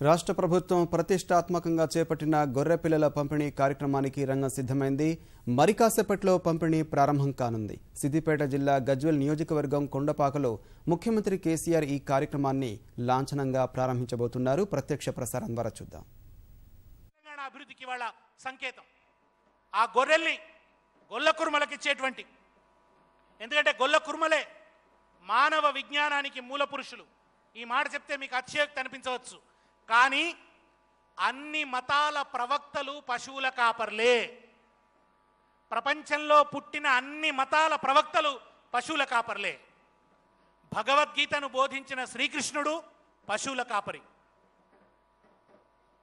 రాష్ట్ర ప్రభుత్వం ప్రతిష్టాత్మకంగా చేపట్టిన గొర్రె పిల్లల పంపిణీ కార్యక్రమానికి రంగం సిద్ధమైంది. మరి కాసేపట్లో పంపిణీ ప్రారంభం కానుంది. సిద్దిపేట జిల్లా గజ్వేల్ నియోజకవర్గం కొండపాకలో ముఖ్యమంత్రి కేసీఆర్ ఈ కార్యక్రమాన్ని లాంఛనంగా ప్రారంభించబోతున్నారు. ప్రత్యక్ష ప్రసారం ద్వారా చూద్దాం. తెలంగాణ అభివృద్ధికి వాళ్ళ సంకేతం ఆ గొర్రెల్ని గొల్ల కుర్మలకు ఇచ్చేటువంటి, ఎందుకంటే గొల్ల కుర్మలే మానవ విజ్ఞానానికి మూల పురుషులు. ఈ మాట చెప్తే మీకు అతిశయోక్తి అనిపించవచ్చు, కానీ అన్ని మతాల ప్రవక్తలు పశువుల కాపర్లే. ప్రపంచంలో పుట్టిన అన్ని మతాల ప్రవక్తలు పశువుల కాపర్లే. భగవద్గీతను బోధించిన శ్రీకృష్ణుడు పశువుల కాపరి.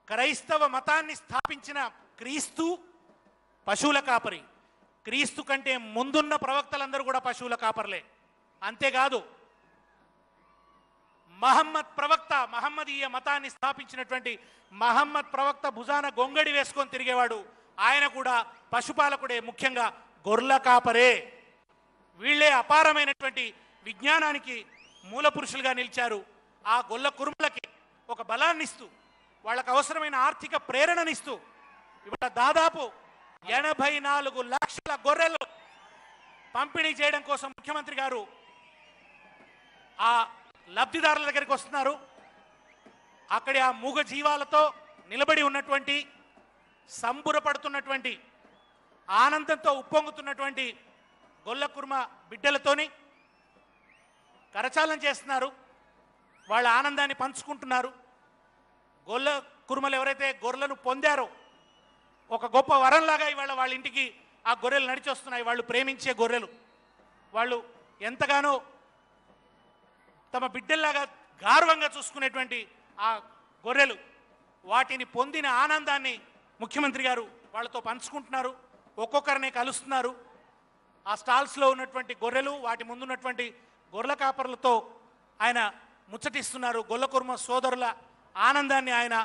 క్రైస్తవ మతాన్ని స్థాపించిన క్రీస్తు పశువుల కాపరి. క్రీస్తు కంటే ముందున్న ప్రవక్తలందరూ కూడా పశువుల కాపర్లే. అంతేకాదు, మహమ్మదీయ మతాన్ని స్థాపించినటువంటి మహమ్మద్ ప్రవక్త భుజాన గొంగడి వేసుకొని తిరిగేవాడు. ఆయన కూడా పశుపాలకుడే, ముఖ్యంగా గొర్రెల కాపరే. వీళ్లే అపారమైనటువంటి విజ్ఞానానికి మూల పురుషులుగా నిలిచారు. ఆ గొల్ల కుర్మలకి ఒక బలాన్ని ఇస్తూ, వాళ్ళకు అవసరమైన ఆర్థిక ప్రేరణనిస్తూ ఇవాళ దాదాపు 84 లక్షల గొర్రెలు పంపిణీ చేయడం కోసం ముఖ్యమంత్రి గారు ఆ లబ్ధిదారుల దగ్గరికి వస్తున్నారు. అక్కడి ఆ మూగ జీవాలతో నిలబడి ఉన్నటువంటి, సంబురపడుతున్నటువంటి, ఆనందంతో ఉప్పొంగుతున్నటువంటి గొల్ల కుర్మ బిడ్డలతోని కరచాలనం చేస్తున్నారు. వాళ్ళ ఆనందాన్ని పంచుకుంటున్నారు. గొల్ల కుర్మలు ఎవరైతే గొర్రెలను పొందారో ఒక గొప్ప వరంలాగా ఇవాళ వాళ్ళ ఇంటికి ఆ గొర్రెలు నడిచి వస్తున్నాయి. వాళ్ళు ప్రేమించే గొర్రెలు, వాళ్ళు ఎంతగానో తమ బిడ్డల్లాగా గౌరవంగా చూసుకునేటువంటి ఆ గొర్రెలు, వాటిని పొందిన ఆనందాన్ని ముఖ్యమంత్రి గారు వాళ్ళతో పంచుకుంటున్నారు. ఒక్కొక్కరిని కలుస్తున్నారు. ఆ స్టాల్స్లో ఉన్నటువంటి గొర్రెలు, వాటి ముందున్నటువంటి గొర్రెల కాపర్లతో ఆయన ముచ్చటిస్తున్నారు. గొల్ల కుర్మ సోదరుల ఆనందాన్ని ఆయన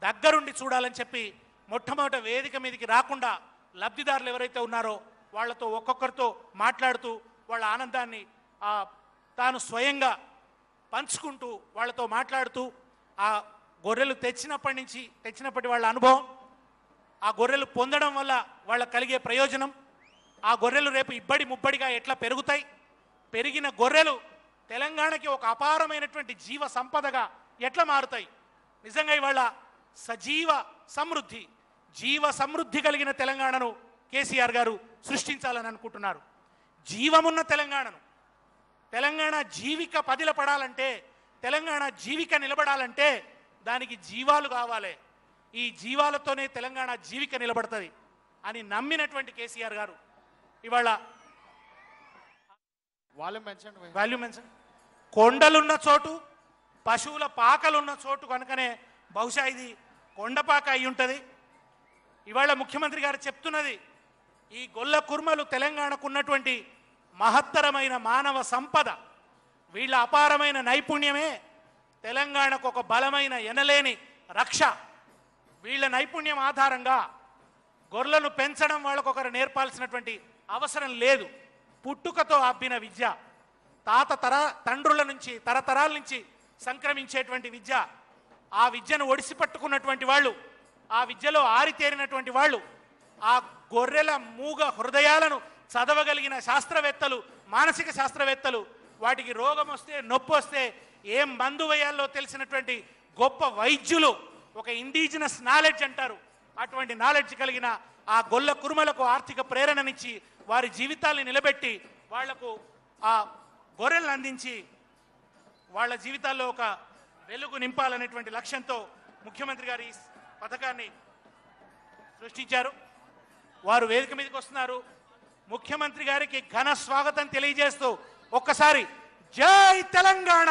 దగ్గరుండి చూడాలని చెప్పి మొట్టమొదట వేదిక మీదకి రాకుండా లబ్ధిదారులు ఎవరైతే ఉన్నారో వాళ్లతో ఒక్కొక్కరితో మాట్లాడుతూ వాళ్ళ ఆనందాన్ని తాను స్వయంగా పంచుకుంటూ వాళ్ళతో మాట్లాడుతూ ఆ గొర్రెలు తెచ్చినప్పటి వాళ్ళ అనుభవం, ఆ గొర్రెలు పొందడం వల్ల వాళ్ళకు కలిగే ప్రయోజనం, ఆ గొర్రెలు రేపు ఇబ్బడి ముబ్బడిగా ఎట్లా పెరుగుతాయి, పెరిగిన గొర్రెలు తెలంగాణకి ఒక అపారమైనటువంటి జీవ సంపదగా ఎట్లా మారుతాయి. నిజంగా ఇవాళ సజీవ సమృద్ధి, జీవ సమృద్ధి కలిగిన తెలంగాణను కేసీఆర్ గారు సృష్టించాలని అనుకుంటున్నారు. జీవమున్న తెలంగాణను, తెలంగాణ జీవిక పదిలపడాలంటే, తెలంగాణ జీవిక నిలబడాలంటే దానికి జీవాలు కావాలి. ఈ జీవాలతోనే తెలంగాణ జీవిక నిలబడుతుంది అని నమ్మినటువంటి కేసీఆర్ గారు ఇవాళ వాల్యూమ్ మెన్షన్ కొండలున్న చోటు, పశువుల పాకలున్న చోటు కనుకనే బహుశా ఇది కొండపాక అయి ఉంటుంది. ఇవాళ ముఖ్యమంత్రి గారు చెప్తున్నది, ఈ గొల్ల కుర్మలు తెలంగాణకు ఉన్నటువంటి మహత్తరమైన మానవ సంపద, వీళ్ళ అపారమైన నైపుణ్యమే తెలంగాణకు ఒక బలమైన ఎనలేని రక్ష. వీళ్ళ నైపుణ్యం ఆధారంగా గొర్రెలను పెంచడం వాళ్ళకొకరు నేర్పాల్సినటువంటి అవసరం లేదు. పుట్టుకతో అబ్బిన విద్య, తండ్రుల నుంచి తరతరాల నుంచి సంక్రమించేటువంటి విద్య. ఆ విద్యను ఒడిసి పట్టుకున్నటువంటి వాళ్ళు, ఆ విద్యలో ఆరితేరినటువంటి వాళ్ళు, ఆ గొర్రెల మూగ హృదయాలను చదవగలిగిన శాస్త్రవేత్తలు, మానసిక శాస్త్రవేత్తలు, వాటికి రోగం వస్తే, నొప్పి వస్తే ఏం మందు వేయాలో తెలిసినటువంటి గొప్ప వైద్యులు, ఒక ఇండిజినస్ నాలెడ్జ్ అంటారు, అటువంటి నాలెడ్జ్ కలిగిన ఆ గొల్ల కుర్మలకు ఆర్థిక ప్రేరణనిచ్చి వారి జీవితాల్ని నిలబెట్టి వాళ్లకు ఆ గొర్రెలను అందించి వాళ్ళ జీవితాల్లో ఒక వెలుగు నింపాలనేటువంటి లక్ష్యంతో ముఖ్యమంత్రి గారు ఈ పథకాన్ని సృష్టించారు. వారు వేదిక మీదకి వస్తున్నారు. ముఖ్యమంత్రి గారికి ఘన స్వాగతం తెలియజేస్తూ ఒక్కసారి జై తెలంగాణ,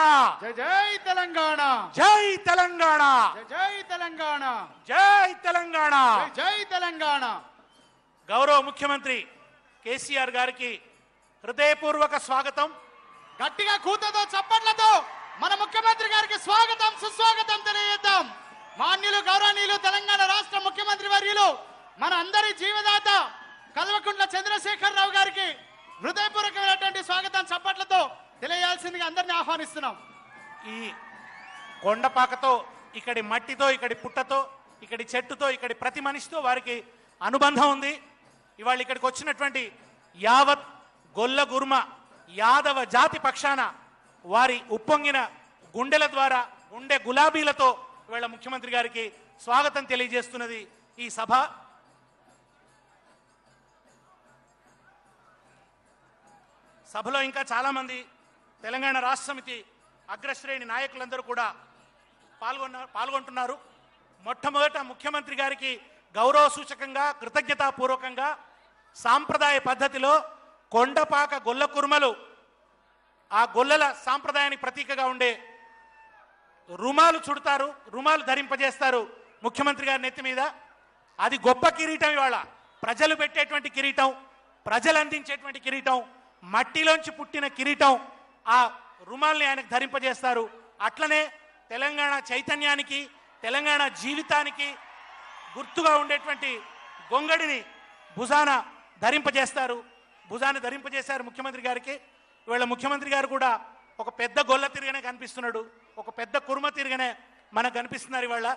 జై తెలంగాణ, జై తెలంగాణ, జై తెలంగాణ, జై తెలంగాణ, జై తెలంగాణ. గౌరవ ముఖ్యమంత్రి కేసీఆర్ గారికి హృదయపూర్వక స్వాగతం. గట్టిగా కూతతో చప్పట్లతో మన ముఖ్యమంత్రి గారికి స్వాగతం సుస్వాగతం తెలియజేద్దాం. మాన్యులు గౌరవనీయులు తెలంగాణ రాష్ట్ర ముఖ్యమంత్రి వర్యులు, మన అందరి జీవదాత కల్వకుంట్ల చంద్రశేఖర్ రావు గారికి హృదయపూర్వకమైనటువంటి స్వాగతం చప్పట్లతో తెలియాల్సిందిగా అందరినీ ఆహ్వానిస్తున్నాం. ఈ కొండపాకతో ఇక్కడి మట్టితో, ఇక్కడి పుట్టతో, ఇక్కడి చెట్టుతో, ఇక్కడి ప్రతి మనిషితో వారికి అనుబంధం ఉంది. ఇవాళ ఇక్కడికి వచ్చినటువంటి యావత్ గొల్ల గుర్మ యాదవ జాతి పక్షాన వారి ఉప్పొంగిన గుండెల ద్వారా, గుండె గులాబీలతో ఇవాళ ముఖ్యమంత్రి గారికి స్వాగతం తెలియజేస్తున్నది ఈ సభ. సభలో ఇంకా చాలామంది తెలంగాణ రాష్ట్ర సమితి అగ్రశ్రేణి నాయకులందరూ కూడా పాల్గొంటున్నారు. మొట్టమొదట ముఖ్యమంత్రి గారికి గౌరవ సూచకంగా, కృతజ్ఞతాపూర్వకంగా సాంప్రదాయ పద్ధతిలో కొండపాక గొల్ల కుర్మలు, ఆ గొల్లల సాంప్రదాయానికి ప్రతీకగా ఉండే రుమాలు చుడతారు, రుమాలు ధరింపజేస్తారు ముఖ్యమంత్రి గారి నెత్తి మీద. అది గొప్ప కిరీటం. ఇవాళ ప్రజలు పెట్టేటువంటి కిరీటం, ప్రజలు అందించేటువంటి కిరీటం, మట్టిలోంచి పుట్టిన కిరీటం. ఆ రుమాల్ని ఆయనకు ధరింపజేస్తారు. అట్లనే తెలంగాణ చైతన్యానికి, తెలంగాణ జీవితానికి గుర్తుగా ఉండేటువంటి గొంగడిని భుజాన ధరింపజేస్తారు. భుజాన్ని ధరింపజేశారు ముఖ్యమంత్రి గారికి. ఇవాళ ముఖ్యమంత్రి గారు కూడా ఒక పెద్ద గొల్ల తిరిగనే కనిపిస్తున్నాడు, ఒక పెద్ద కుర్మ తిరిగనే మనకు కనిపిస్తున్నారు. ఇవాళ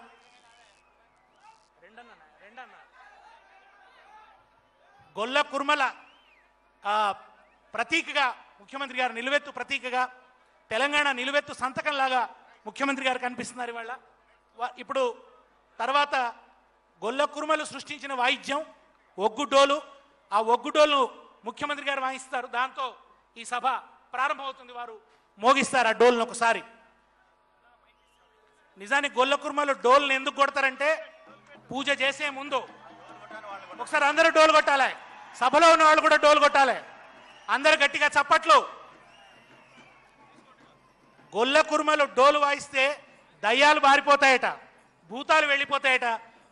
గొల్ల కుర్మల ప్రతీకగా ముఖ్యమంత్రి గారు, నిలువెత్తు ప్రతీకగా, తెలంగాణ నిలువెత్తు సంతకంలాగా ముఖ్యమంత్రి గారు కనిపిస్తున్నారు ఇవాళ. ఇప్పుడు తర్వాత గొల్ల కుర్మలు సృష్టించిన వాయిద్యం ఒగ్గుడోలు. ఆ ఒగ్గుడోలు ముఖ్యమంత్రి గారు వాయిస్తారు. దాంతో ఈ సభ ప్రారంభమవుతుంది. వారు మోగిస్తారు ఆ డోల్ను ఒకసారి. నిజానికి గొల్ల కుర్మలు డోల్ని ఎందుకు కొడతారంటే, పూజ చేసే ముందు ఒకసారి అందరూ డోలు కొట్టాలి. సభలో ఉన్న వాళ్ళు కూడా డోలు కొట్టాలి. అందరు గట్టిగా చప్పట్లు. గొల్ల కుర్మలు డోలు వాయిస్తే దయ్యాలు బారిపోతాయట, భూతాలు వెళ్ళిపోతాయట.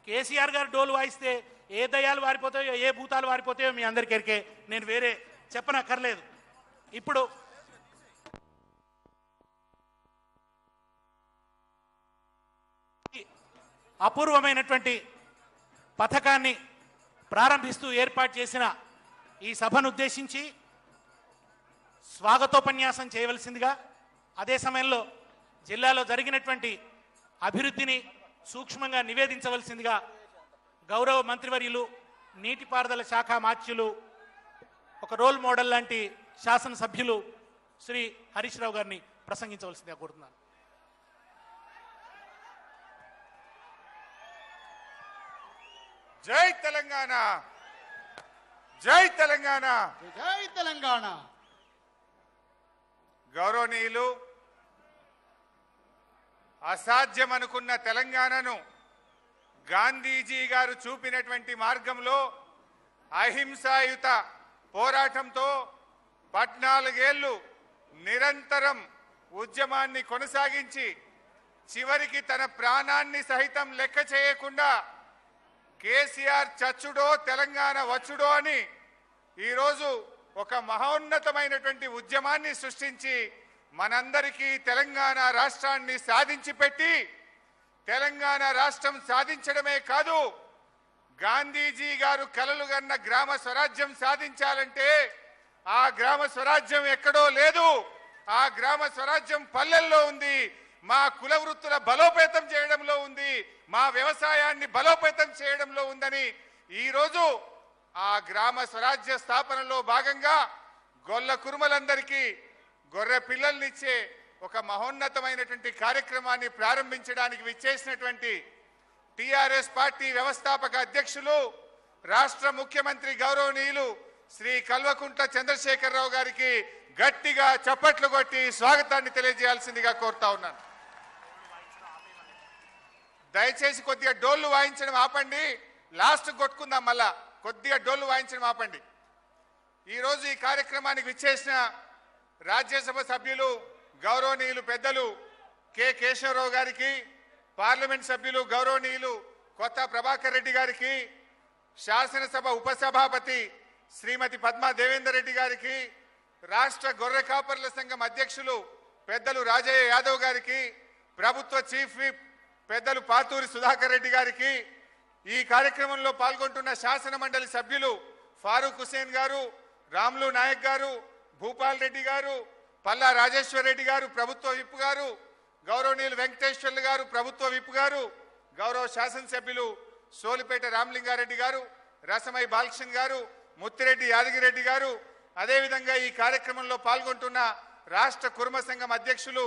కేసీఆర్ గారు డోలు వాయిస్తే ఏ దయ్యాలు వారిపోతాయో, ఏ భూతాలు వారిపోతాయో మీ అందరికీ ఎరికే, నేను వేరే చెప్పనక్కర్లేదు. ఇప్పుడు అపూర్వమైనటువంటి పథకాన్ని ప్రారంభిస్తూ ఏర్పాటు చేసిన ఈ సభను ఉద్దేశించి స్వాగతోపన్యాసం చేయవలసిందిగా, అదే సమయంలో జిల్లాలో జరిగినటువంటి అభివృద్ధిని సూక్ష్మంగా నివేదించవలసిందిగా గౌరవ మంత్రివర్యులు, నీటిపారుదల శాఖ మాత్యులు, ఒక రోల్ మోడల్ లాంటి శాసనసభ్యులు శ్రీ హరీష్ రావు గారిని ప్రసంగించవలసిందిగా కోరుతున్నాను. జై తెలంగాణ, జై తెలంగాణ, జై తెలంగాణ. గౌరవనీయులు, అసాధ్యం అనుకున్న తెలంగాణను గాంధీజీ గారు చూపినటువంటి మార్గంలో అహింసాయుత పోరాటంతో 14 ఏళ్లు నిరంతరం ఉద్యమాన్ని కొనసాగించి చివరికి తన ప్రాణాన్ని సహితం లెక్క చేయకుండా కేసీఆర్ చచ్చుడో తెలంగాణ వచ్చుడో అని ఈరోజు ఒక మహోన్నతమైనటువంటి ఉద్యమాన్ని సృష్టించి మనందరికీ తెలంగాణ రాష్ట్రాన్ని సాధించి పెట్టి, తెలంగాణ రాష్ట్రం సాధించడమే కాదు, గాంధీజీ గారు కలలు కన్న గ్రామ స్వరాజ్యం సాధించాలంటే ఆ గ్రామ స్వరాజ్యం ఎక్కడో లేదు, ఆ గ్రామ స్వరాజ్యం పల్లెల్లో ఉంది. మా కుల వృత్తుల బలోపేతం చేయడంలో ఉంది, మా వ్యవసాయాన్ని బలోపేతం చేయడంలో ఉందని ఈరోజు ఆ గ్రామ స్వరాజ్య స్థాపనలో భాగంగా గొల్ల కుర్మలందరికీ గొర్రె పిల్లల్నిచ్చే ఒక మహోన్నతమైనటువంటి కార్యక్రమాన్ని ప్రారంభించడానికి విచ్చేసినటువంటి టిఆర్ఎస్ పార్టీ వ్యవస్థాపక అధ్యక్షులు, రాష్ట్ర ముఖ్యమంత్రి గౌరవనీయులు శ్రీ కల్వకుంట్ల చంద్రశేఖరరావు గారికి గట్టిగా చప్పట్లు కొట్టి స్వాగతాన్ని తెలియజేయాల్సిందిగా కోరుతా ఉన్నాను. దయచేసి కొద్దిగా డోళ్లు వాయించడం ఆపండి, లాస్ట్ కొట్టుకుందాం. మళ్ళా కొద్దిగా డోళ్లు వాయించడం ఆపండి. ఈరోజు ఈ కార్యక్రమానికి విచ్చేసిన రాజ్యసభ సభ్యులు గౌరవనీయులు పెద్దలు కె కేశవరావు గారికి, పార్లమెంట్ సభ్యులు గౌరవనీయులు కొత్త ప్రభాకర్ రెడ్డి గారికి, శాసనసభ ఉపసభాపతి శ్రీమతి పద్మా దేవేందర్ రెడ్డి గారికి, రాష్ట్ర గొర్రె కాపర్ల సంఘం అధ్యక్షులు పెద్దలు రాజయ్య యాదవ్ గారికి, ప్రభుత్వ చీఫ్ విప్ పెద్దలు పాతూరి సుధాకర్ రెడ్డి గారికి, ఈ కార్యక్రమంలో పాల్గొంటున్న శాసన మండలి సభ్యులు ఫారూక్ హుసేన్ గారు, రాములు నాయక్ గారు, భూపాల్ రెడ్డి గారు, పల్లా రాజేశ్వర్ రెడ్డి గారు, ప్రభుత్వ విప్ గారు, గౌరవనీయులు వెంకటేశ్వర్లు గారు, ప్రభుత్వ విప్ గారు, గౌరవ శాసనసభ్యులు సోలిపేట రామలింగారెడ్డి గారు, రసమై బాలకృష్ణ గారు, ముత్తిరెడ్డి యాదగిరెడ్డి గారు, అదేవిధంగా ఈ కార్యక్రమంలో పాల్గొంటున్న రాష్ట్ర కుర్మ సంఘం అధ్యక్షులు,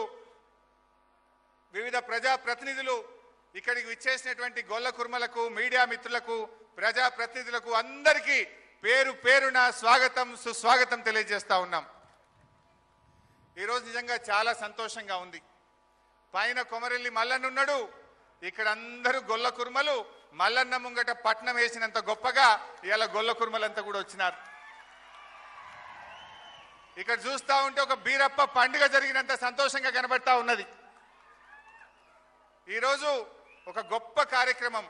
వివిధ ప్రజాప్రతినిధులు, ఇక్కడికి విచ్చేసినటువంటి గొల్ల కుర్మలకు, మీడియా మిత్రులకు, ప్రజాప్రతినిధులకు అందరికీ పేరు పేరున స్వాగతం సుస్వాగతం తెలియజేస్తా ఉన్నాం. ఈరోజు నిజంగా చాలా సంతోషంగా ఉంది. పైన కొమరెల్లి మల్లన్న ఉన్నాడు, ఇక్కడ అందరూ గొల్ల కుర్మలు మల్లన్న ముంగట పట్నం వేసినంత గొప్పగా ఇవాళ గొల్ల కుర్మలంతా కూడా వచ్చినారు. ఇక్కడ చూస్తా ఉంటే ఒక బీరప్ప పండుగ జరిగినంత సంతోషంగా కనబడతా ఉన్నది. ఈరోజు ఒక గొప్ప కార్యక్రమం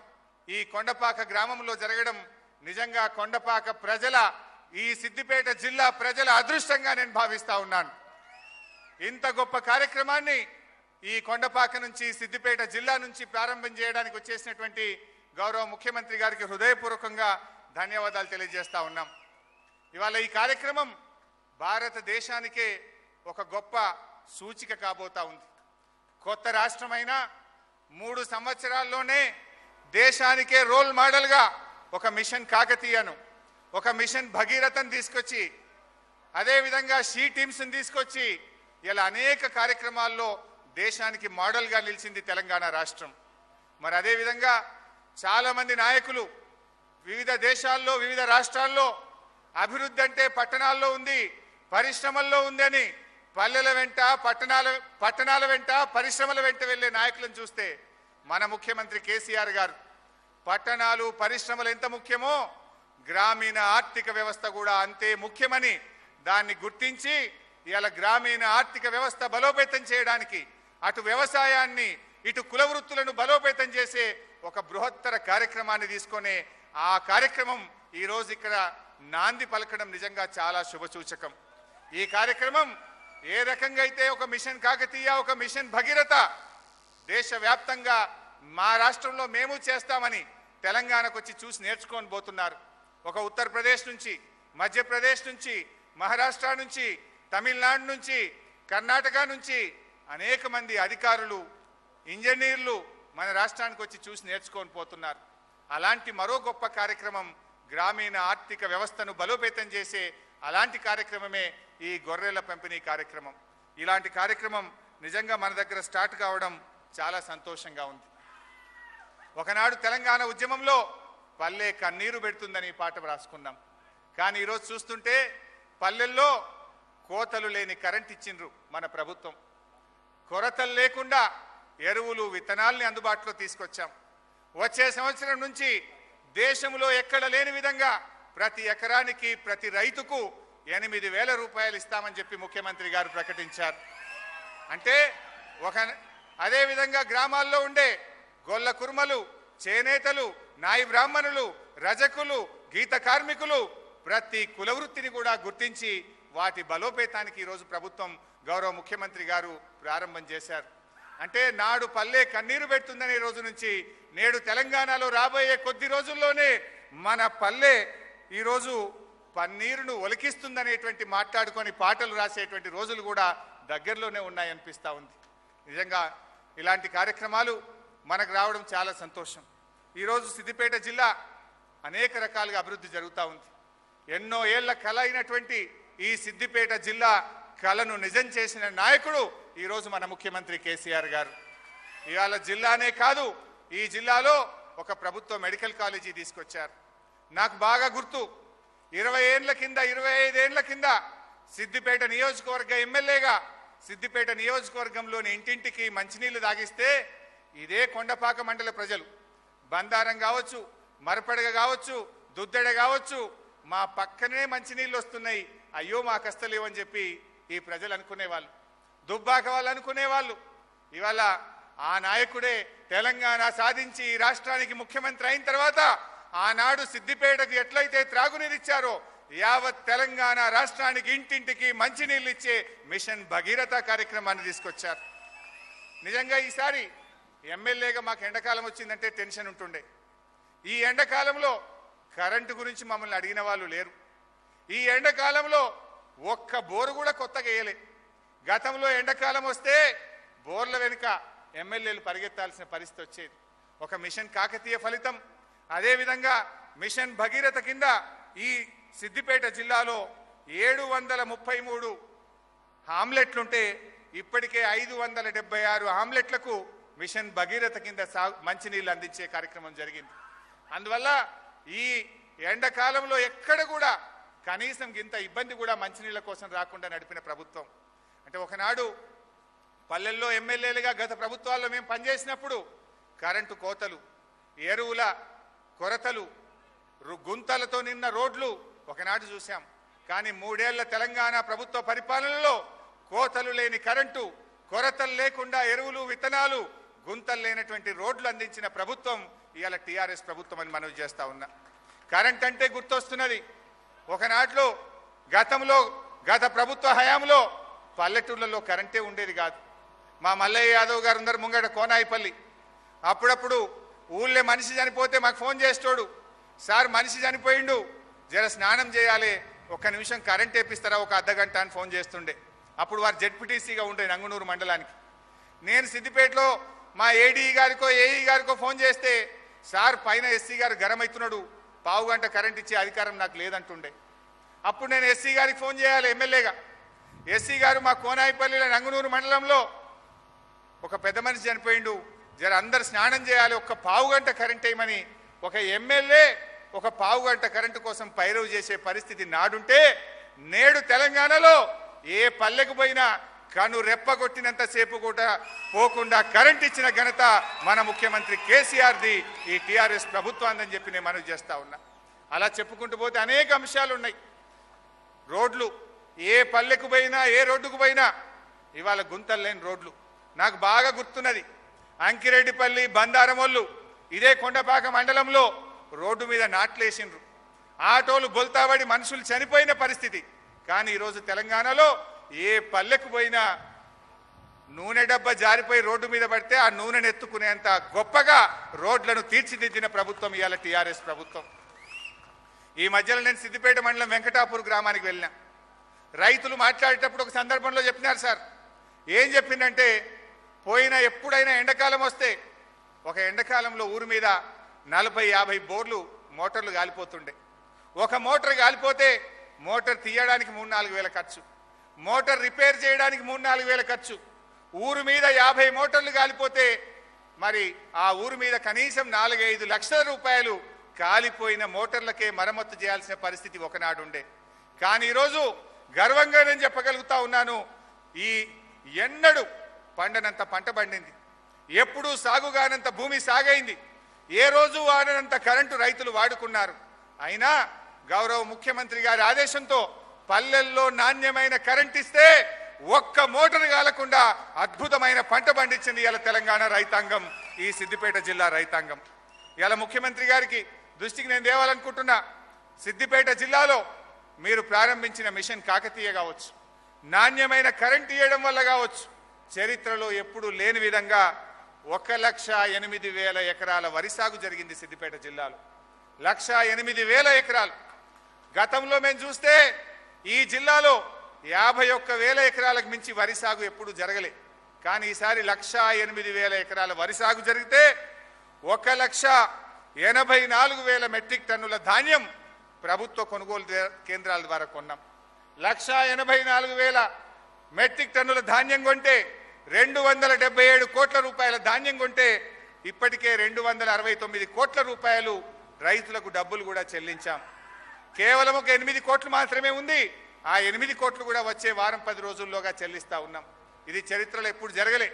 ఈ కొండపాక గ్రామంలో జరగడం నిజంగా కొండపాక ప్రజల, ఈ సిద్దిపేట జిల్లా ప్రజల అదృష్టంగా నేను భావిస్తా ఉన్నాను. ఇంత గొప్ప కార్యక్రమాన్ని ఈ కొండపాక నుంచి, సిద్దిపేట జిల్లా నుంచి ప్రారంభం చేయడానికి వచ్చేసినటువంటి గౌరవ ముఖ్యమంత్రి గారికి హృదయపూర్వకంగా ధన్యవాదాలు తెలియజేస్తా ఉన్నాం. ఇవాళ ఈ కార్యక్రమం భారతదేశానికే ఒక గొప్ప సూచిక కాబోతా ఉంది. కొత్త రాష్ట్రమైన 3 సంవత్సరాల్లోనే దేశానికే రోల్ మోడల్గా ఒక మిషన్ కాకతీయను, ఒక మిషన్ భగీరథను తీసుకొచ్చి, అదేవిధంగా షీ టీమ్స్ని తీసుకొచ్చి ఇలా అనేక కార్యక్రమాల్లో దేశానికి మోడల్గా నిలిచింది తెలంగాణ రాష్ట్రం. మరి అదేవిధంగా చాలామంది నాయకులు వివిధ దేశాల్లో, వివిధ రాష్ట్రాల్లో అభివృద్ధి అంటే పట్టణాల్లో ఉంది, పరిశ్రమల్లో ఉందని పల్లెల వెంట, పట్టణాల వెంట, పరిశ్రమల వెంట వెళ్లే నాయకులను చూస్తే మన ముఖ్యమంత్రి కేసీఆర్ గారు పట్టణాలు, పరిశ్రమలు ఎంత ముఖ్యమో గ్రామీణ ఆర్థిక వ్యవస్థ కూడా అంతే ముఖ్యమని దాన్ని గుర్తించి ఇవాళ గ్రామీణ ఆర్థిక వ్యవస్థ బలోపేతం చేయడానికి అటు వ్యవసాయాన్ని, ఇటు కుల వృత్తులను బలోపేతం చేసే ఒక బృహత్తర కార్యక్రమాన్ని తీసుకొని ఆ కార్యక్రమం ఈరోజు ఇక్కడ నాంది పలకడం నిజంగా చాలా శుభసూచకం. ఈ కార్యక్రమం ఏ రకంగా అయితే ఒక మిషన్ కాకతీయ, ఒక మిషన్ భగీరథ దేశవ్యాప్తంగా మా రాష్ట్రంలో మేము చేస్తామని తెలంగాణకు వచ్చి చూసి నేర్చుకొని పోతున్నారు. ఒక ఉత్తరప్రదేశ్ నుంచి, మధ్యప్రదేశ్ నుంచి, మహారాష్ట్ర నుంచి, తమిళనాడు నుంచి, కర్ణాటక నుంచి అనేక మంది అధికారులు, ఇంజనీర్లు మన రాష్ట్రానికి వచ్చి చూసి నేర్చుకొని పోతున్నారు. అలాంటి మరో గొప్ప కార్యక్రమం గ్రామీణ ఆర్థిక వ్యవస్థను బలోపేతం చేసే అలాంటి కార్యక్రమమే ఈ గొర్రెల పంపిణీ కార్యక్రమం. ఇలాంటి కార్యక్రమం నిజంగా మన దగ్గర స్టార్ట్ కావడం చాలా సంతోషంగా ఉంది. ఒకనాడు తెలంగాణ ఉద్యమంలో పల్లె కన్నీరు పెడుతుందని పాట రాసుకున్నాం. కానీ ఈరోజు చూస్తుంటే పల్లెల్లో కోతలు లేని కరెంట్ ఇచ్చిండ్రు మన ప్రభుత్వం. కొరతలు లేకుండా ఎరువులు, విత్తనాల్ని అందుబాటులో తీసుకొచ్చాం. వచ్చే సంవత్సరం నుంచి దేశంలో ఎక్కడ లేని విధంగా ప్రతి ఎకరానికి, ప్రతి రైతుకు 8,000 రూపాయలు ఇస్తామని చెప్పి ముఖ్యమంత్రి గారు ప్రకటించారు. అంటే అదేవిధంగా గ్రామాల్లో ఉండే గొల్ల కుర్మలు, చేనేతలు, నాయి బ్రాహ్మణులు, రజకులు, గీత కార్మికులు ప్రతి కులవృత్తిని కూడా గుర్తించి వాటి బలోపేతానికి ఈరోజు ప్రభుత్వం, గౌరవ ముఖ్యమంత్రి గారు ప్రారంభం చేశారు. అంటే నాడు పల్లె కన్నీరు పెడుతుందనే రోజు నుంచి నేడు తెలంగాణలో రాబోయే కొద్ది రోజుల్లోనే మన పల్లె ఈరోజు పన్నీరును ఒలికిస్తుందనేటువంటి మాట్లాడుకొని పాటలు రాసేటువంటి రోజులు కూడా దగ్గరలోనే ఉన్నాయనిపిస్తూ ఉంది. నిజంగా ఇలాంటి కార్యక్రమాలు మనకు రావడం చాలా సంతోషం. ఈరోజు సిద్దిపేట జిల్లా అనేక రకాలుగా అభివృద్ధి జరుగుతూ ఉంది. ఎన్నో ఏళ్ల కల అయినటువంటి ఈ సిద్దిపేట జిల్లా కలను నిజం చేసిన నాయకుడు ఈరోజు మన ముఖ్యమంత్రి కేసీఆర్ గారు. ఇవాళ జిల్లానే కాదు, ఈ జిల్లాలో ఒక ప్రభుత్వ మెడికల్ కాలేజీ తీసుకొచ్చారు. నాకు బాగా గుర్తు, 20 ఏళ్ల కింద, 25 ఏళ్ల కింద సిద్దిపేట నియోజకవర్గ ఎమ్మెల్యేగా సిద్దిపేట నియోజకవర్గంలోని ఇంటింటికి మంచినీళ్లు తాగిస్తే ఇదే కొండపాక మండల ప్రజలు, బందారం కావచ్చు, మరపడగ కావచ్చు, దుద్దెడ కావచ్చు, మా పక్కనే మంచినీళ్ళు వస్తున్నాయి, అయ్యో మాకు వస్తలేవని చెప్పి ఈ ప్రజలు అనుకునేవాళ్ళు, దుబ్బాక వాళ్ళు అనుకునేవాళ్ళు. ఇవాళ ఆ నాయకుడే తెలంగాణ సాధించి ఈ రాష్ట్రానికి ముఖ్యమంత్రి అయిన తర్వాత ఆనాడు సిద్దిపేటకు ఎట్లయితే త్రాగునీరిచ్చారో యావత్ తెలంగాణ రాష్ట్రానికి ఇంటింటికి మంచినీళ్ళు ఇచ్చే మిషన్ భగీరథ కార్యక్రమాన్ని తీసుకొచ్చారు. నిజంగా ఈసారి ఎమ్మెల్యేగా మాకు ఎండాకాలం వచ్చిందంటే టెన్షన్ ఉంటుండే. ఈ ఎండాకాలంలో కరెంటు గురించి మమ్మల్ని అడిగిన వాళ్ళు లేరు. ఈ ఎండాకాలంలో ఒక్క బోరు కూడా కొత్తగా వేయలే. గతంలో ఎండాకాలం వస్తే బోర్ల వెనుక ఎమ్మెల్యేలు పరిగెత్తాల్సిన పరిస్థితి వచ్చేది. ఒక మిషన్ కాకతీయ ఫలితం. అదేవిధంగా మిషన్ భగీరథ కింద ఈ సిద్దిపేట జిల్లాలో 733 ఆమ్లెట్లుంటే ఇప్పటికే 576 ఆమ్లెట్లకు మిషన్ భగీరథ కింద మంచినీళ్ళు అందించే కార్యక్రమం జరిగింది. అందువల్ల ఈ ఎండాకాలంలో ఎక్కడ కూడా కనీసం ఇంత ఇబ్బంది కూడా మంచినీళ్ళ కోసం రాకుండా నడిపిన ప్రభుత్వం. అంటే ఒకనాడు పల్లెల్లో ఎమ్మెల్యేలుగా గత ప్రభుత్వాల్లో మేము పనిచేసినప్పుడు కరెంటు కోతలు, ఎరువుల కొరతలు, గుంతలతో నిన్న రోడ్లు ఒకనాడు చూశాం. కానీ 3 ఏళ్ల తెలంగాణ ప్రభుత్వ పరిపాలనలో కోతలు లేని కరెంటు, కొరతలు లేకుండా ఎరువులు, విత్తనాలు, గుంతలు లేనటువంటి రోడ్లు అందించిన ప్రభుత్వం ఇవాళ టీఆర్ఎస్ ప్రభుత్వం అని మనవి చేస్తా ఉన్నా. కరెంట్ అంటే గుర్తొస్తున్నది, ఒకనాట్లో గతంలో గత ప్రభుత్వ హయాంలో పల్లెటూళ్ళలో కరెంటే ఉండేది కాదు. మా మల్లయ్య యాదవ్ గారు అందరు ముంగట కోనాయిపల్లి, అప్పుడప్పుడు ఊళ్ళో మనిషి చనిపోతే మాకు ఫోన్ చేస్తాడు, సార్ మనిషి చనిపోయిండు, జర స్నానం చేయాలి, 1 నిమిషం కరెంట్ వేపిస్తారా 1 అర్ధగంట అని ఫోన్ చేస్తుండే. అప్పుడు వారు జెడ్పీటీసీగా ఉండే నంగునూరు మండలానికి. నేను సిద్దిపేటలో మా ఏడీ గారికో ఏఈ గారికో ఫోన్ చేస్తే, సార్ పైన ఎస్సీ గారు గరం అవుతున్నాడు, పావు గంట కరెంట్ ఇచ్చే అధికారం నాకు లేదంటుండే. అప్పుడు నేను ఎస్సీ గారికి ఫోన్ చేయాలి ఎమ్మెల్యేగా. ఎస్సీ గారు మా కోనాయిపల్లిలో నంగునూరు మండలంలో ఒక పెద్ద మనిషి చనిపోయిండు, జర అందరు స్నానం చేయాలి, 1 పావు గంట కరెంట్ వేయమని ఒక ఎమ్మెల్యే 1 పావు గంట కరెంటు కోసం పైరవు చేసే పరిస్థితి నాడుంటే, నేడు తెలంగాణలో ఏ పల్లెకు పోయినా కను రెప్పగొట్టినంతసేపు కూడా పోకుండా కరెంట్ ఇచ్చిన ఘనత మన ముఖ్యమంత్రి కేసీఆర్ది, ఈ టీఆర్ఎస్ ప్రభుత్వాన్ని చెప్పి నేను మనవి చేస్తా ఉన్నా. అలా చెప్పుకుంటూ పోతే అనేక అంశాలు ఉన్నాయి. రోడ్లు, ఏ పల్లెకు పోయినా ఏ రోడ్డుకు పోయినా ఇవాళ గుంతలు లేని రోడ్లు. నాకు బాగా గుర్తున్నది, అంకిరెడ్డిపల్లి, బందారమొల్లు, ఇదే కొండపాక మండలంలో రోడ్డు మీద నాట్లేసిండ్రు, ఆటోలు బొల్తాబడి మనుషులు చనిపోయిన పరిస్థితి. కానీ ఈరోజు తెలంగాణలో ఏ పల్లెకు పోయినా నూనె డబ్బా జారిపోయి రోడ్డు మీద పడితే ఆ నూనెను ఎత్తుకునేంత గొప్పగా రోడ్లను తీర్చిదిద్దిన ప్రభుత్వం ఇవాళ టీఆర్ఎస్ ప్రభుత్వం. ఈ మధ్యలో నేను సిద్దిపేట మండలం వెంకటాపూర్ గ్రామానికి వెళ్ళినా. రైతులు మాట్లాడేటప్పుడు ఒక సందర్భంలో చెప్పినారు సార్, ఏం చెప్పిందంటే, ఎప్పుడైనా ఎండాకాలం వస్తే ఒక ఎండాకాలంలో ఊరి మీద 40-50 బోర్లు మోటార్లు కాలిపోతుండే. ఒక మోటార్ కాలిపోతే మోటార్ తీయడానికి 3-4 వేల ఖర్చు, మోటార్ రిపేర్ చేయడానికి 3-4 వేల ఖర్చు. ఊరు మీద 50 మోటార్లు కాలిపోతే మరి ఆ ఊరు మీద కనీసం 4-5 లక్షల రూపాయలు కాలిపోయిన మోటార్లకే మరమ్మతు చేయాల్సిన పరిస్థితి ఒకనాడుండే. కానీ ఈరోజు గర్వంగా నేను చెప్పగలుగుతా ఉన్నాను, ఈ ఎన్నడూ పండనంత పంట పండింది, ఎప్పుడూ సాగుగానంత భూమి సాగైంది, ఏ రోజు వాడనంత కరెంటు రైతులు వాడుకున్నారు. అయినా గౌరవ ముఖ్యమంత్రి గారి ఆదేశంతో పల్లెల్లో నాణ్యమైన కరెంట్ ఇస్తే 1 మోటార్ కాలకుండా అద్భుతమైన పంట పండించింది ఇవాళ తెలంగాణ రైతాంగం, ఈ సిద్దిపేట జిల్లా రైతాంగం. ఇవాళ ముఖ్యమంత్రి గారికి దృష్టికి నేను తేవాలనుకుంటున్నా, సిద్దిపేట జిల్లాలో మీరు ప్రారంభించిన మిషన్ కాకతీయ కావచ్చు, నాణ్యమైన కరెంట్ ఇవ్వడం వల్ల కావచ్చు, చరిత్రలో ఎప్పుడు లేని విధంగా 1,08,000 ఎకరాల వరి సాగు జరిగింది సిద్దిపేట జిల్లాలో. 1,08,000 ఎకరాలు. గతంలో మేము చూస్తే ఈ జిల్లాలో 51,000 ఎకరాలకు మించి వరి సాగు ఎప్పుడు జరగలే. కానీ ఈసారి 1,08,000 ఎకరాల వరి సాగు జరిగితే 1,84,000 మెట్రిక్ టన్నుల ధాన్యం ప్రభుత్వ కొనుగోలు కేంద్రాల ద్వారా కొన్నాం. 1,84,000 మెట్రిక్ టన్నుల ధాన్యం కొంటే 277 కోట్ల రూపాయల ధాన్యం కొంటే ఇప్పటికే 269 కోట్ల రూపాయలు రైతులకు డబ్బులు కూడా చెల్లించాం. కేవలం ఒక 8 కోట్లు మాత్రమే ఉంది, ఆ 8 కోట్లు కూడా వచ్చే వారం 10 రోజుల్లోగా చెల్లిస్తా ఉన్నాం. ఇది చరిత్రలో ఎప్పుడు జరగలే.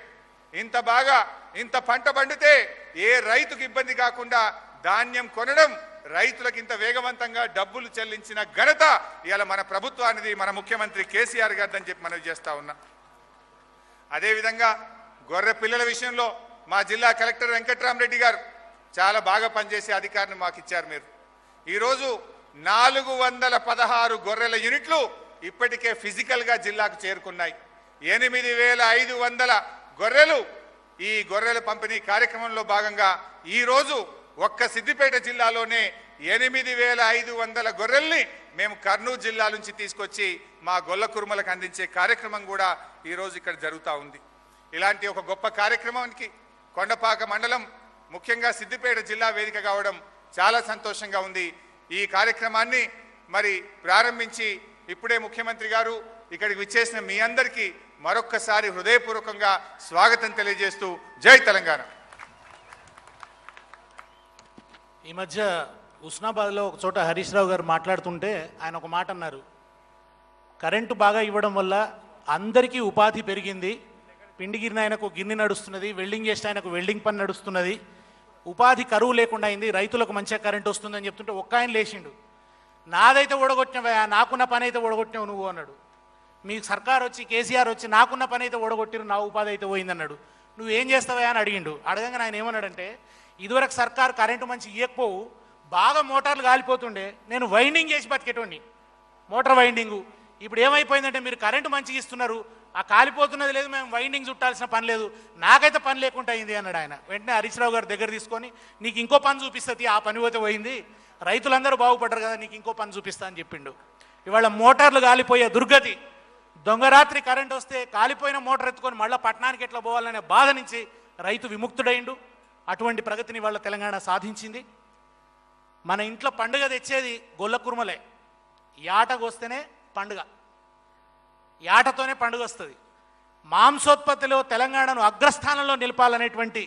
ఇంత బాగా ఇంత పంట పండితే ఏ రైతుకు ఇబ్బంది కాకుండా ధాన్యం కొనడం, రైతులకు ఇంత వేగవంతంగా డబ్బులు చెల్లించిన ఘనత ఇవాళ మన ప్రభుత్వానిది, మన ముఖ్యమంత్రి కేసీఆర్ గారిని చెప్పి మనవి చేస్తా ఉన్నా. అదేవిధంగా గొర్రె పిల్లల విషయంలో మా జిల్లా కలెక్టర్ వెంకట్రామరెడ్డి గారు చాలా బాగా పనిచేసే అధికారిని మాకు ఇచ్చారు. మీరు ఈరోజు 416 గొర్రెల యూనిట్లు ఇప్పటికే ఫిజికల్గా జిల్లాకు చేరుకున్నాయి. 8,500 గొర్రెలు ఈ గొర్రెల పంపిణీ కార్యక్రమంలో భాగంగా ఈరోజు ఒక్క సిద్దిపేట జిల్లాలోనే 8,500 గొర్రెల్ని మేము కర్నూలు జిల్లా నుంచి తీసుకొచ్చి మా గొల్ల కురుమలకు అందించే కార్యక్రమం కూడా ఈరోజు ఇక్కడ జరుగుతూ ఉంది. ఇలాంటి ఒక గొప్ప కార్యక్రమానికి కొండపాక మండలం ముఖ్యంగా సిద్దిపేట జిల్లా వేదిక కావడం చాలా సంతోషంగా ఉంది. ఈ కార్యక్రమాన్ని మరి ప్రారంభించి ఇప్పుడే ముఖ్యమంత్రి గారు ఇక్కడికి విచ్చేసిన మీ అందరికీ మరొక్కసారి హృదయపూర్వకంగా స్వాగతం తెలియజేస్తూ జై తెలంగాణ. ఈ మధ్య ఉస్నాబాద్లో ఒక చోట హరీష్ రావు గారు మాట్లాడుతుంటే ఆయన ఒక మాట అన్నారు, కరెంటు బాగా ఇవ్వడం వల్ల అందరికీ ఉపాధి పెరిగింది, పిండి గిరిన ఆయనకు గిన్నె నడుస్తున్నది, వెల్డింగ్ చేస్తే ఆయనకు వెల్డింగ్ పని నడుస్తున్నది, ఉపాధి కరువు లేకుండా అయింది, రైతులకు మంచిగా కరెంటు వస్తుందని చెప్తుంటే ఒక్క ఆయన లేచిండు, నాదైతే ఓడగొట్టినవా, నాకున్న పని అయితే ఓడగొట్టినావు నువ్వు అన్నాడు. మీ సర్కార్ వచ్చి కేసీఆర్ వచ్చి నాకున్న పని అయితే ఓడగొట్టిరు, నా ఉపాధి అయితే పోయిందన్నాడు, నువ్వేం చేస్తావా అని అడిగిండు. అడగంగా ఆయన ఏమన్నాడంటే, ఇదివరకు సర్కార్ కరెంటు మంచి ఇవ్వకపోవు, బాగా మోటార్లు కాలిపోతుండే, నేను వైండింగ్ చేసి బతికేటోడిని, మోటార్ వైండింగు. ఇప్పుడు ఏమైపోయిందంటే మీరు కరెంటు మంచిగా ఇస్తున్నారు, ఆ కాలిపోతున్నది లేదు, మేము వైండింగ్ చుట్టాల్సిన పని లేదు, నాకైతే పని లేకుండా అయింది అన్నాడు ఆయన. వెంటనే హరీష్ రావు గారు దగ్గర తీసుకొని, నీకు ఇంకో పని చూపిస్తుంది, ఆ పని పోతే పోయింది, రైతులందరూ బాగుపడ్డారు కదా, నీకు ఇంకో పని చూపిస్తా అని చెప్పిండు. ఇవాళ మోటార్లు కాలిపోయే దుర్గతి, దొంగరాత్రి కరెంట్ వస్తే కాలిపోయిన మోటార్ ఎత్తుకొని మళ్ళీ పట్టణానికి ఎట్లా పోవాలనే బాధ నుంచి రైతు విముక్తుడైండు. అటువంటి ప్రగతిని వాళ్ళ తెలంగాణ సాధించింది. మన ఇంట్లో పండుగ తెచ్చేది గొల్ల కుర్మలే, యాటకు వస్తేనే పండుగ, యాటతోనే పండుగ వస్తుంది. మాంసోత్పత్తిలో తెలంగాణను అగ్రస్థానంలో నిలపాలనేటువంటి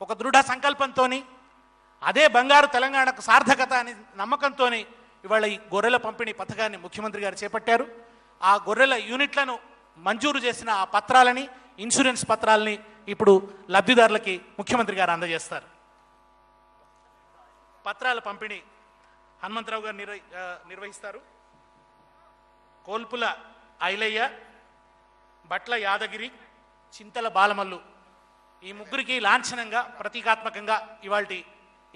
ఒక దృఢ సంకల్పంతో, అదే బంగారు తెలంగాణకు సార్థకత అని నమ్మకంతో ఇవాళ ఈ గొర్రెల పంపిణీ పథకాన్ని ముఖ్యమంత్రి గారు చేపట్టారు. ఆ గొర్రెల యూనిట్లను మంజూరు చేసిన ఆ పత్రాలని, ఇన్సూరెన్స్ పత్రాలని ఇప్పుడు లబ్ధిదారులకి ముఖ్యమంత్రి గారు అందజేస్తారు. పత్రాల పంపిణీ హనుమంతరావు గారు నిర్వహిస్తారు. కోల్పుల ఐలయ్య, బట్ల యాదగిరి, చింతల బాలమల్లు, ఈ ముగ్గురికి లాంఛనంగా ప్రతీకాత్మకంగా ఇవాళ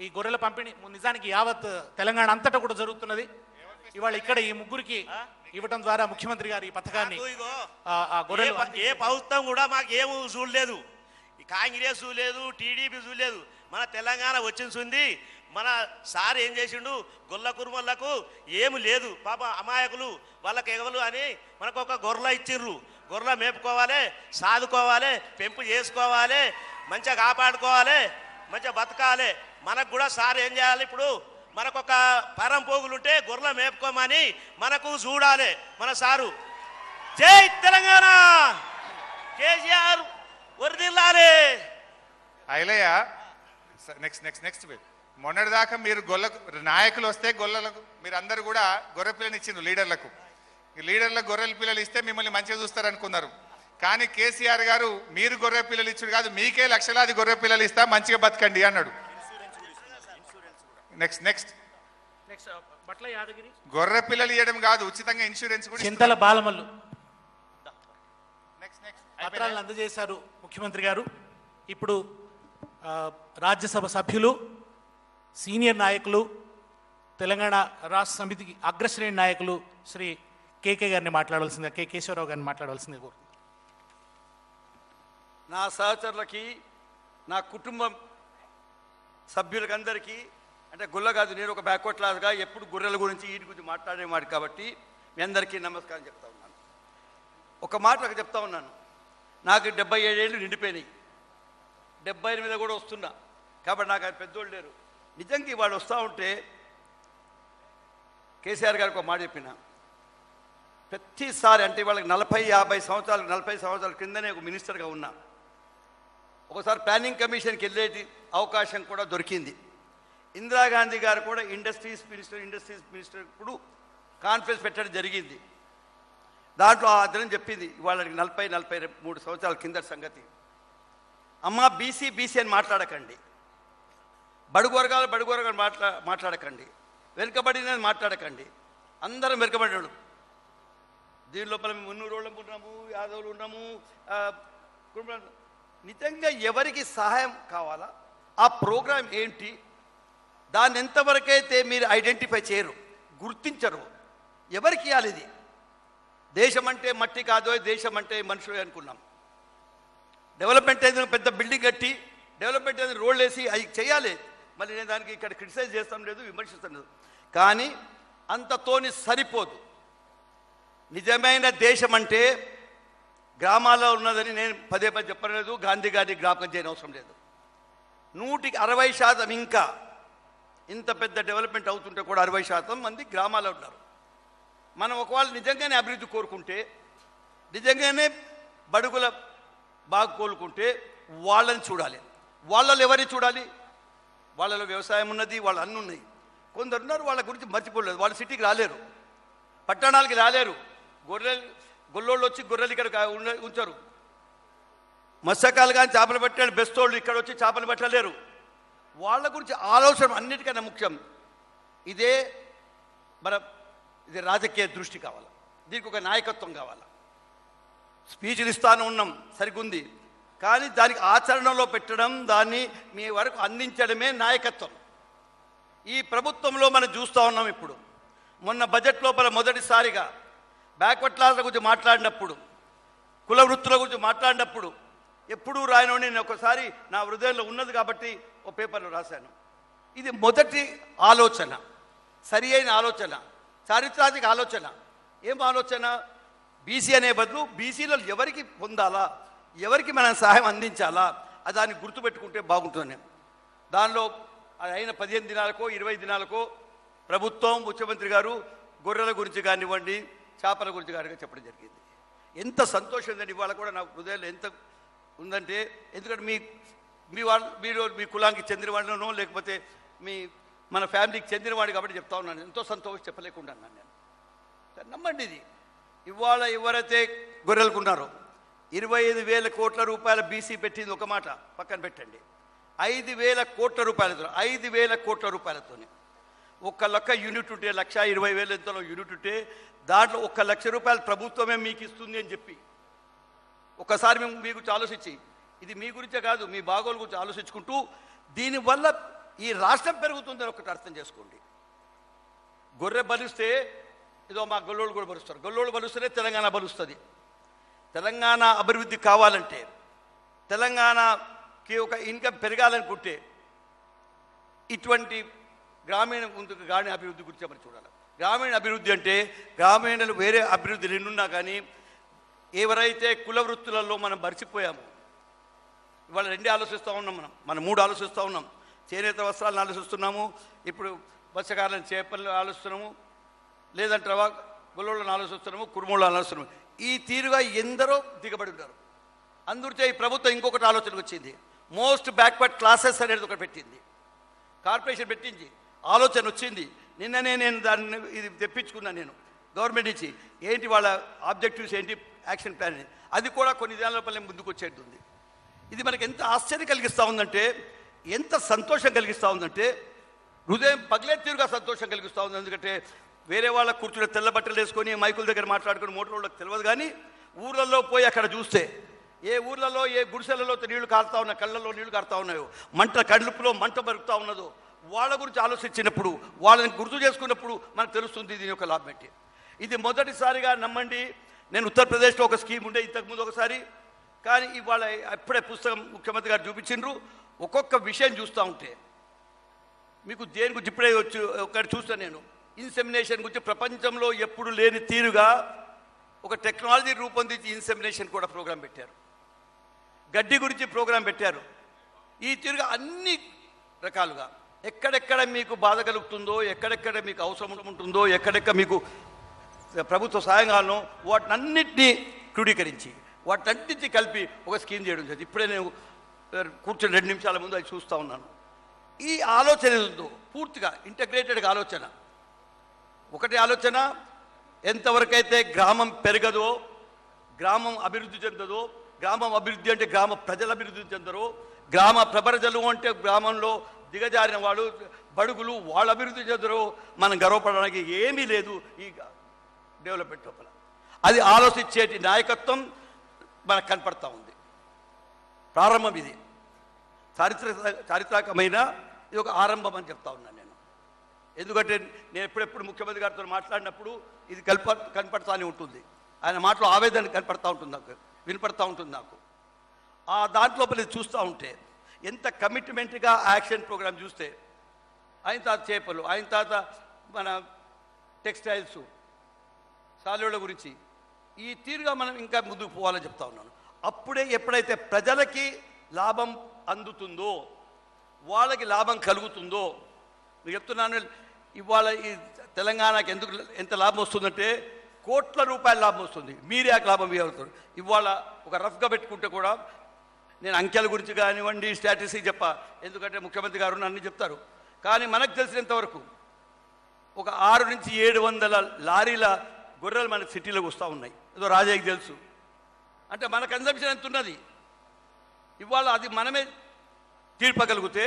ఈ గొర్రెల పంపిణీ నిజానికి యావత్ తెలంగాణ అంతటా కూడా జరుగుతున్నది. ఇవాళ ఇక్కడ ఈ ముగ్గురికి ఇవ్వడం ద్వారా ముఖ్యమంత్రి గారు ఈ పథకాన్ని ఏ ప్రభుత్వం కూడా మాకు ఏమి చూడలేదు, కాంగ్రెస్ చూడలేదు, టీడీపీ చూడలేదు, మన తెలంగాణ వచ్చింది. మన సార్ ఏం చేసిండు, గొల్ల కుర్మలకు ఏమి లేదు, పాప అమాయకులు వాళ్ళకి ఎగవలు అని మనకు ఒక గొర్రెల ఇచ్చిర్రు. గొర్రెల మేపుకోవాలి, సాదుకోవాలి, పెంపు చేసుకోవాలి, మంచిగా కాపాడుకోవాలి, మంచిగా బతకాలి. మనకు కూడా సార్ ఏం చేయాలి, ఇప్పుడు మనకు ఒక పరం పోగులుంటే గొర్రెల మేపుకోమని మనకు చూడాలి మన సారు. జై తెలంగాణ, కేసీఆర్ వరిదిల్లాలి. ఐలయ్య నెక్స్ట్ మొన్నటిదాకా మీరు గొల్ల నాయకులు వస్తే గొల్లలకు మీరు అందరూ కూడా గొర్రె పిల్లని ఇచ్చిండ్రు లీడర్లకు. లీడర్లకు గొర్రెల పిల్లలు ఇస్తే మిమ్మల్ని మంచిగా చూస్తారనుకున్నారు. కానీ కేసీఆర్ గారు మీరు గొర్రె పిల్లలు ఇచ్చుడు కాదు, మీకే లక్షలాది గొర్రె పిల్లలు ఇస్తా, మంచిగా బతకండి అన్నాడు. నెక్స్ట్ బట్ల యాదగిరి, గొర్రె పిల్లలు ఇవ్వడం కాదు, ఉచితంగా ఇన్సూరెన్స్ కూడా. చింతల బాలమల్లు పత్రాలను అందజేశారు ముఖ్యమంత్రి గారు. ఇప్పుడు రాజ్యసభ సభ్యులు, సీనియర్ నాయకులు, తెలంగాణ రాష్ట్ర సమితికి అగ్రశ్రేణి నాయకులు శ్రీ కేకే గారిని మాట్లాడవలసిందిగా, కె కేశవరావు గారిని మాట్లాడవలసిందిగా కోరు. నా సహచరులకి, నా కుటుంబం సభ్యులకందరికీ, అంటే గుల్ల కాదు, నేను ఒక బ్యాక్వర్డ్ క్లాస్గా ఎప్పుడు గొర్రెల గురించి వీటి గురించి మాట్లాడేవాడు కాబట్టి మీ అందరికీ నమస్కారం చెప్తా ఉన్నాను. ఒక మాట చెప్తా ఉన్నాను, నాకు 77 ఏళ్ళు నిండిపోయినాయి, 78 కూడా వస్తున్నా కాబట్టి నాకు అది పెద్దోళ్ళు లేరు. నిజంగా వాళ్ళు వస్తూ ఉంటే కేసీఆర్ గారికి ఒక మాట చెప్పిన, ప్రతిసారి అంటే వాళ్ళకి 40 సంవత్సరాల కిందనే ఒక మినిస్టర్గా ఉన్నా, ఒకసారి ప్లానింగ్ కమిషన్కి వెళ్ళేటి అవకాశం కూడా దొరికింది. ఇందిరాగాంధీ గారు కూడా ఇండస్ట్రీస్ మినిస్టర్ ఇప్పుడు కాన్ఫరెన్స్ పెట్టడం జరిగింది. దాంట్లో ఆ అతను చెప్పింది, వాళ్ళకి 43 సంవత్సరాల కింద సంగతి, అమ్మ బీసీ అని మాట్లాడకండి, బడుగు వర్గాలు మాట్లాడకండి, వెనుకబడినది మాట్లాడకండి, అందరం వెనుకబడినాడు. దీని లోపల మేము 300 వాళ్ళం ఉన్నాము, యాదవులు ఉన్నాము. నిజంగా ఎవరికి సహాయం కావాలా, ఆ ప్రోగ్రాం ఏంటి, దాన్ని ఎంతవరకైతే మీరు ఐడెంటిఫై చేయరు, గుర్తించరు, ఎవరికి ఇవ్వాలి ఇది? దేశం అంటే మట్టి కాదో, దేశం అంటే మనుషులే అనుకున్నాం. డెవలప్మెంట్ అయితే పెద్ద బిల్డింగ్ కట్టి, డెవలప్మెంట్ అయితే రోడ్లు వేసి అవి చేయాలి. మళ్ళీ నేను దానికి ఇక్కడ క్రిటిసైజ్ చేస్తాం లేదు, విమర్శిస్తాం లేదు, కానీ అంతతోని సరిపోదు. నిజమైన దేశం అంటే గ్రామాల్లో ఉన్నదని నేను పదే పదే చెప్పలేదు, గాంధీ గారిని జ్ఞాపకం చేయని అవసరం లేదు. 160% ఇంకా ఇంత పెద్ద డెవలప్మెంట్ అవుతుంటే కూడా 60% మంది గ్రామాల్లో ఉన్నారు. మనం ఒకవేళ నిజంగానే అభివృద్ధి కోరుకుంటే, నిజంగానే బడుగుల బాగా కోలుకుంటే వాళ్ళని చూడాలి. వాళ్ళలో ఎవరిని చూడాలి? వాళ్ళలో వ్యవసాయం ఉన్నది, వాళ్ళు అన్నీ ఉన్నాయి. కొందరు ఉన్నారు వాళ్ళ గురించి మర్చిపోలేదు. వాళ్ళు సిటీకి రాలేరు, పట్టణాలకి రాలేరు. గొల్లోళ్ళు వచ్చి గొర్రెలు ఇక్కడ ఉంచారు. మత్స్యకాలు కానీ చేపలు పెట్టాడు, బెస్తోళ్ళు ఇక్కడ వచ్చి చేపలు పెట్టలేరు. వాళ్ళ గురించి ఆలోచన అన్నిటికన్నా ముఖ్యం. ఇది రాజకీయ దృష్టి కావాలి, దీనికి ఒక నాయకత్వం కావాలి. స్పీచ్లు ఇస్తాను ఉన్నాం, సరిగుంది, కానీ దానికి ఆచరణలో పెట్టడం, దాన్ని మీ వరకు అందించడమే నాయకత్వం. ఈ ప్రభుత్వంలో మనం చూస్తూ ఉన్నాం. ఇప్పుడు మొన్న బడ్జెట్ లోపల మొదటిసారిగా బ్యాక్వర్డ్ క్లాస్ల గురించి మాట్లాడినప్పుడు, కుల వృత్తుల గురించి మాట్లాడినప్పుడు ఎప్పుడూ రాయను నేను ఒకసారి నా హృదయంలో ఉన్నది కాబట్టి ఒక పేపర్లో రాశాను. ఇది మొదటి ఆలోచన, సరి అయిన ఆలోచన, చారిత్రాత్మక ఆలోచన. ఏం ఆలోచన? బీసీ అనే బదులు బీసీలో ఎవరికి పొందాలా, ఎవరికి మనం సహాయం అందించాలా, దాన్ని గుర్తుపెట్టుకుంటే బాగుంటుంది. దానిలో అయిన 15 దినాలకో 20 దినాలకో ప్రభుత్వం, ముఖ్యమంత్రి గారు గొర్రెల గురించి కానివ్వండి, చేపల గురించి కానీ చెప్పడం జరిగింది. ఎంత సంతోషం ఉందండి. ఇవాళ కూడా నాకు హృదయంలో ఎంత ఉందంటే, ఎందుకంటే మీరు మీ కులానికి చెందినవాడినో లేకపోతే మన ఫ్యామిలీకి చెందినవాడు కాబట్టి చెప్తా ఉన్నాను. ఎంతో సంతోషం చెప్పలేకుండా అన్నాను నేను. నమ్మండి, ఇది ఇవాళ ఎవరైతే గొర్రెలుకున్నారో 25,000 కోట్ల రూపాయల బీసీ పెట్టింది ఒక మాట పక్కన పెట్టండి. 5,000 కోట్ల రూపాయలతో 5,000 కోట్ల రూపాయలతోనే ఒక లెక్క యూనిట్ ఉంటే 1,20,000 ఎంతలో యూనిట్ ఉంటే దాంట్లో 1 లక్ష రూపాయలు ప్రభుత్వమే మీకు ఇస్తుంది అని చెప్పి ఒకసారి మేము మీ గురించి ఆలోచించి, ఇది మీ గురించే కాదు మీ బాగోలు గురించి ఆలోచించుకుంటూ దీనివల్ల ఈ రాష్ట్రం పెరుగుతుందని ఒకటి అర్థం చేసుకోండి. గొర్రె బలిస్తే ఇదో మా గొల్లోళ్ళు కూడా బలుస్తారు. గొల్లోళ్ళు బలుస్తేనే తెలంగాణ బలుస్తుంది. తెలంగాణ అభివృద్ధి కావాలంటే, తెలంగాణకి ఒక ఇన్కమ్ పెరగాలనుకుంటే ఇటువంటి గ్రామీణ అభివృద్ధి గురించి మనం చూడాలి. గ్రామీణ అభివృద్ధి అంటే గ్రామీణలు వేరే అభివృద్ధి నిన్నున్నా కానీ ఎవరైతే కుల వృత్తులలో మనం మర్చిపోయాము. ఇవాళ 2 ఆలోచిస్తూ ఉన్నాం, మనం 3 ఆలోచిస్తూ ఉన్నాం. చేనేత వస్త్రాలను ఆలోచిస్తున్నాము, ఇప్పుడు మత్స్యకారులను చేపలను ఆలోచిస్తున్నాము, లేదంటే గొల్లోళ్ళను ఆలోచిస్తున్నాము, కురుమూళ్ళను ఆలోచిస్తున్నాము. ఈ తీరుగా ఎందరో దిగబడి ఉన్నారు. అందుకే ఈ ప్రభుత్వం ఇంకొకటి ఆలోచనకు వచ్చింది. మోస్ట్ బ్యాక్వర్డ్ క్లాసెస్ అనేది ఒకటి పెట్టింది, కార్పొరేషన్ పెట్టింది. ఆలోచన వచ్చింది. నిన్ననే నేను దాన్ని ఇది తెప్పించుకున్నాను నేను గవర్నమెంట్ నుంచి. ఏంటి వాళ్ళ ఆబ్జెక్టివ్స్ ఏంటి, యాక్షన్ ప్లాన్, అది కూడా కొన్ని దినాల లోపల ముందుకు వచ్చేది ఉంది. ఇది మనకి ఎంత ఆశ్చర్యం కలిగిస్తూ ఉందంటే, ఎంత సంతోషం కలిగిస్తూ ఉందంటే, హృదయం పగిలే తీరుగా సంతోషం కలిగిస్తూ ఉంది. ఎందుకంటే వేరే వాళ్ళ కూర్చుని తెల్ల బట్టలు వేసుకొని మైకుల దగ్గర మాట్లాడుకుని మోటార్ వాళ్ళకి తెలియదు. కానీ ఊర్లలో పోయి అక్కడ చూస్తే ఏ ఊర్లలో ఏ గుడిసెలలో నీళ్లు కారుతా ఉన్నాయి, కళ్ళల్లో నీళ్లు కారుతా ఉన్నాయో, కడుపులో మంట బరుకుతా ఉన్నదో, వాళ్ళ గురించి ఆలోచించినప్పుడు, వాళ్ళని గుర్తు చేసుకున్నప్పుడు మనకు తెలుస్తుంది దీని యొక్క లాభం ఏంటి. ఇది మొదటిసారిగా నమ్మండి. నేను ఉత్తరప్రదేశ్లో ఒక స్కీమ్ ఉండే ఇంతకుముందు ఒకసారి, కానీ ఇవాళ అప్పుడే పుస్తకం ముఖ్యమంత్రి గారు చూపించిండ్రు. ఒక్కొక్క విషయం చూస్తూ ఉంటే మీకు దేని గురించి ఇప్పుడే వచ్చి ఒకటి చూస్తాను నేను. ఇన్సెమినేషన్ గురించి ప్రపంచంలో ఎప్పుడు లేని తీరుగా ఒక టెక్నాలజీ రూపొందించి ఇన్సెమినేషన్ కూడా ప్రోగ్రాం పెట్టారు. గడ్డి గురించి ప్రోగ్రాం పెట్టారు. ఈ తీరుగా అన్ని రకాలుగా ఎక్కడెక్కడ మీకు బాధ కలుగుతుందో, ఎక్కడెక్కడ మీకు అవసరం ఉంటుందో, ఎక్కడెక్కడ మీకు ప్రభుత్వ సాయం కావాలనో వాటినన్నింటినీ క్రోడీకరించి వాటినన్నింటినీ కలిపి ఒక స్కీమ్ చేయడం జరిగింది. ఇప్పుడే నేను కూర్చొని 2 నిమిషాల ముందు అది చూస్తూ ఉన్నాను. ఈ ఆలోచన ఉందో పూర్తిగా ఇంటగ్రేటెడ్గా ఆలోచన. ఒకటి ఆలోచన, ఎంతవరకైతే గ్రామం పెరగదో, గ్రామం అభివృద్ధి చెందదో, గ్రామం అభివృద్ధి అంటే గ్రామ ప్రజల అభివృద్ధి చెందరో, గ్రామ ప్రజలు అంటే గ్రామంలో దిగజారిన వాళ్ళు బడుగులు వాళ్ళ అభివృద్ధి చెందరో మనం గర్వపడడానికి ఏమీ లేదు ఈ డెవలప్మెంట్ లోపల. అది ఆలోచించేటి నాయకత్వం మనకు కనపడతా ఉంది. ప్రారంభం ఇది చారిత్రకమైన ఇది ఒక ఆరంభం అని చెప్తా ఉన్నాను నేను. ఎందుకంటే నేను ఎప్పుడెప్పుడు ముఖ్యమంత్రి గారితో మాట్లాడినప్పుడు ఇది కనపడతానే ఉంటుంది. ఆయన మాటలో ఆవేదన కనపడతా ఉంటుంది, నాకు వినపడతా ఉంటుంది. నాకు ఆ దాంట్లోపల చూస్తూ ఉంటే ఎంత కమిట్మెంట్గా యాక్షన్ ప్రోగ్రామ్ చూస్తే, ఆయన తాత చేపలు, ఆయన తాత మన టెక్స్టైల్స్, సాలుల గురించి ఈ తీరుగా మనం ఇంకా ముందుకు పోవాలని చెప్తా ఉన్నాను. అప్పుడే ఎప్పుడైతే ప్రజలకి లాభం అందుతుందో, వాళ్ళకి లాభం కలుగుతుందో, నేను చెప్తున్నాను ఇవాళ ఈ తెలంగాణకి ఎంత లాభం వస్తుందంటే కోట్ల రూపాయల లాభం వస్తుంది. మీడియాకి లాభం అవుతుంది. ఇవాళ ఒక రఫ్గా పెట్టుకుంటే కూడా నేను అంకెల గురించి కానివ్వండి, స్టాటిస్టిక్స్ చెప్పా, ఎందుకంటే ముఖ్యమంత్రి గారు అన్నీ చెప్తారు. కానీ మనకు తెలిసినంతవరకు ఒక 600 నుంచి 700 లారీల గొర్రెలు మన సిటీలోకి వస్తూ ఉన్నాయి. ఏదో రాజయ్యకి తెలుసు. అంటే మన కన్సంప్షన్ ఎంత ఉన్నది ఇవాళ అది మనమే తీర్పగలిగితే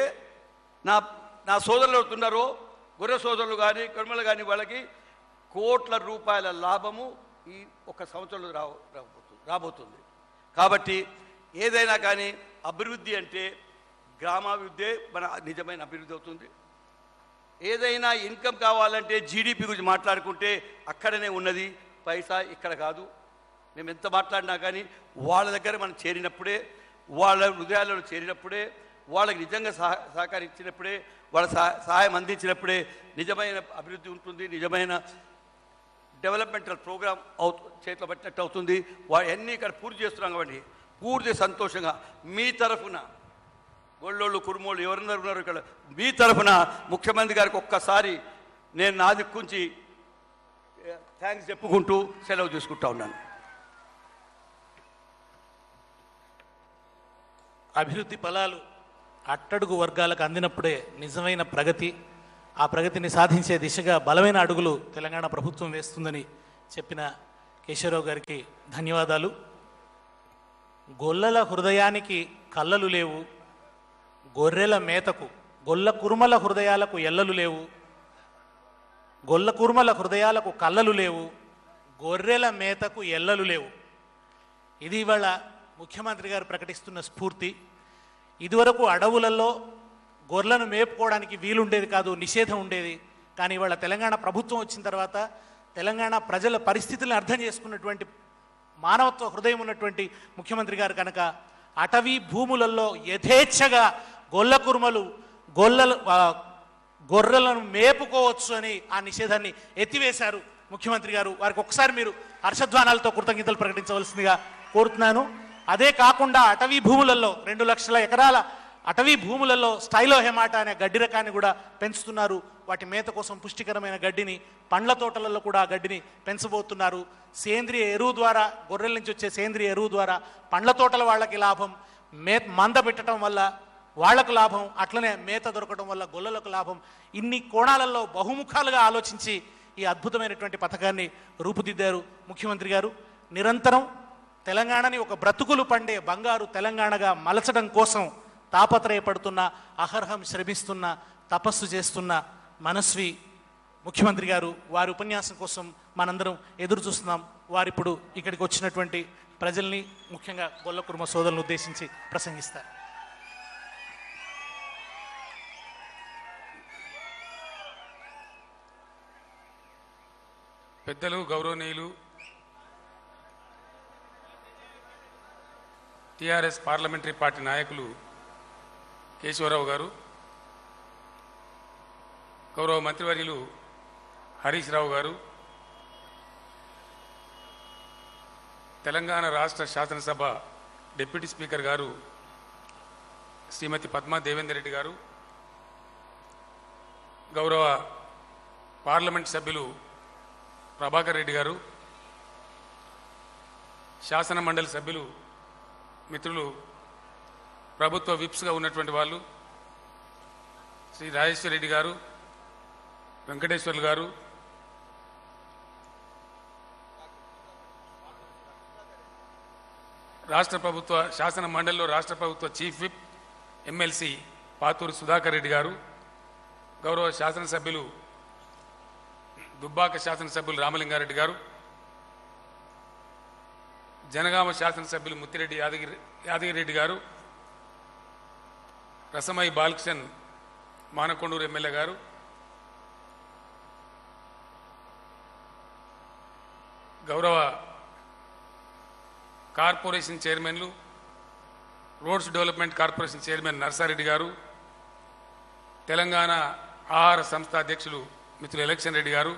నా సోదరులు అవుతున్నారో గొర్రె సోదరులు కానీ కొనుమలు కానీ వాళ్ళకి కోట్ల రూపాయల లాభము ఈ ఒక సంవత్సరంలో రాబోతుంది. కాబట్టి ఏదైనా కానీ అభివృద్ధి అంటే గ్రామాభివృద్ధి మన నిజమైన అభివృద్ధి అవుతుంది. ఏదైనా ఇన్కమ్ కావాలంటే జీడిపి గురించి మాట్లాడుకుంటే అక్కడనే ఉన్నది, పైసా ఇక్కడ కాదు. మేము ఎంత మాట్లాడినా కానీ వాళ్ళ దగ్గర మనం చేరినప్పుడే, వాళ్ళ హృదయాలలో చేరినప్పుడే, వాళ్ళకి నిజంగా సహకరించినప్పుడే, వాళ్ళ సహాయం అందించినప్పుడే నిజమైన అభివృద్ధి ఉంటుంది, నిజమైన డెవలప్మెంటల్ ప్రోగ్రామ్ చేతిలో పెట్టినట్టు అవుతుంది. అన్నీ ఇక్కడ పూర్తి చేస్తున్నాం కాబట్టి పూర్తి సంతోషంగా మీ తరఫున గొల్లోళ్ళు కురుమోళ్ళు ఎవరున్నారు ఉన్నారు ఇక్కడ మీ తరఫున ముఖ్యమంత్రి గారికి ఒక్కసారి నేను నా దిక్కుంచి థ్యాంక్స్ చెప్పుకుంటూ సెలవు తీసుకుంటా ఉన్నాను. అభివృద్ధి ఫలాలు అట్టడుగు వర్గాలకు అందినప్పుడే నిజమైన ప్రగతి, ఆ ప్రగతిని సాధించే దిశగా బలమైన అడుగులు తెలంగాణ ప్రభుత్వం వేస్తుందని చెప్పిన కేశవరావు గారికి ధన్యవాదాలు. గొల్లల హృదయానికి కళ్ళలు లేవు, గొర్రెల మేతకు గొల్ల కురుమల హృదయాలకు ఎల్లలు లేవు, గొల్ల కురుమల హృదయాలకు కళ్ళలు లేవు, గొర్రెల మేతకు ఎల్లలు లేవు. ఇది ఇవాళ ముఖ్యమంత్రి గారు ప్రకటిస్తున్న స్ఫూర్తి. ఇదివరకు అడవులలో గొర్రెలను మేపుకోవడానికి వీలుండేది కాదు, నిషేధం ఉండేది. కానీ ఇవాళ తెలంగాణ ప్రభుత్వం వచ్చిన తర్వాత తెలంగాణ ప్రజల పరిస్థితులను అర్థం చేసుకున్నటువంటి మానవత్వ హృదయం ఉన్నటువంటి ముఖ్యమంత్రి గారు కనుక అటవీ భూములలో యథేచ్ఛగా గొల్ల కురుమలు గొర్రెలను మేపుకోవచ్చు అని ఆ నిషేధాన్ని ఎత్తివేశారు ముఖ్యమంత్రి గారు. వారికి ఒకసారి మీరు హర్షధ్వానాలతో కృతజ్ఞతలు ప్రకటించవలసిందిగా కోరుతున్నాను. అదే కాకుండా అటవీ భూములలో 2 లక్షల ఎకరాల అటవీ భూములలో స్టైలో హెమాటా అనే గడ్డి రకాన్ని కూడా పెంచుతున్నారు. వాటి మేత కోసం పుష్టికరమైన గడ్డిని, పండ్ల తోటలలో కూడా ఆ గడ్డిని పెంచబోతున్నారు. సేంద్రియ ఎరువు ద్వారా, గొర్రెల నుంచి వచ్చే సేంద్రియ ఎరువు ద్వారా పండ్ల తోటల వాళ్ళకి లాభం, మంద పెట్టడం వల్ల వాళ్లకు లాభం, అట్లనే మేత దొరకడం వల్ల గొల్లలకు లాభం. ఇన్ని కోణాలలో బహుముఖాలుగా ఆలోచించి ఈ అద్భుతమైనటువంటి పథకాన్ని రూపుదిద్దారు ముఖ్యమంత్రి గారు. నిరంతరం తెలంగాణని ఒక బ్రతుకులు పండే బంగారు తెలంగాణగా మలచడం కోసం తాపత్రయపడుతున్న, అహర్హం శ్రమిస్తున్న, తపస్సు చేస్తున్న మనస్వి ముఖ్యమంత్రి గారు. వారి ఉపన్యాసం కోసం మనందరం ఎదురు చూస్తున్నాం. వారిప్పుడు ఇక్కడికి వచ్చినటువంటి ప్రజల్ని, ముఖ్యంగా గొల్ల కురుమ సోదరులను ఉద్దేశించి ప్రసంగిస్తారు. పెద్దలు, గౌరవనీయులు, టీఆర్ఎస్ పార్లమెంటరీ పార్టీ నాయకులు కేశవరావు గారు, గౌరవ మంత్రివర్యులు హరీష్ రావు గారు, తెలంగాణ రాష్ట్ర శాసనసభ డిప్యూటీ స్పీకర్ గారు శ్రీమతి పద్మా దేవేందర్ రెడ్డి గారు, గౌరవ పార్లమెంట్ సభ్యులు ప్రభాకర్ రెడ్డి గారు, శాసన మండలి సభ్యులు మిత్రులు, ప్రభుత్వ విప్స్గా ఉన్నటువంటి వాళ్ళు శ్రీ రాజేశ్వర రెడ్డి గారు, వెంకటేశ్వర్లు గారు, రాష్ట్ర ప్రభుత్వ శాసన మండలిలో రాష్ట్ర ప్రభుత్వ chief whip MLC Pathuru Sudhakar Reddy గారు, గౌరవ శాసనసభ్యులు దుబ్బాక శాసనసభ్యులు రామలింగారెడ్డి గారు, జనగామ శాసనసభ్యులు ముత్తిరెడ్డి యాదగిరెడ్డి గారు, రసమై బాలకృష్ణన్ మానకొండూరు ఎమ్మెల్యే గారు, గౌరవ కార్పొరేషన్ చైర్మన్లు, roads development corporation chairman Narsa Reddy గారు, తెలంగాణ ఆహార సంస్థ అధ్యక్షులు మిత్రులు ఎలక్షన్ రెడ్డి గారు,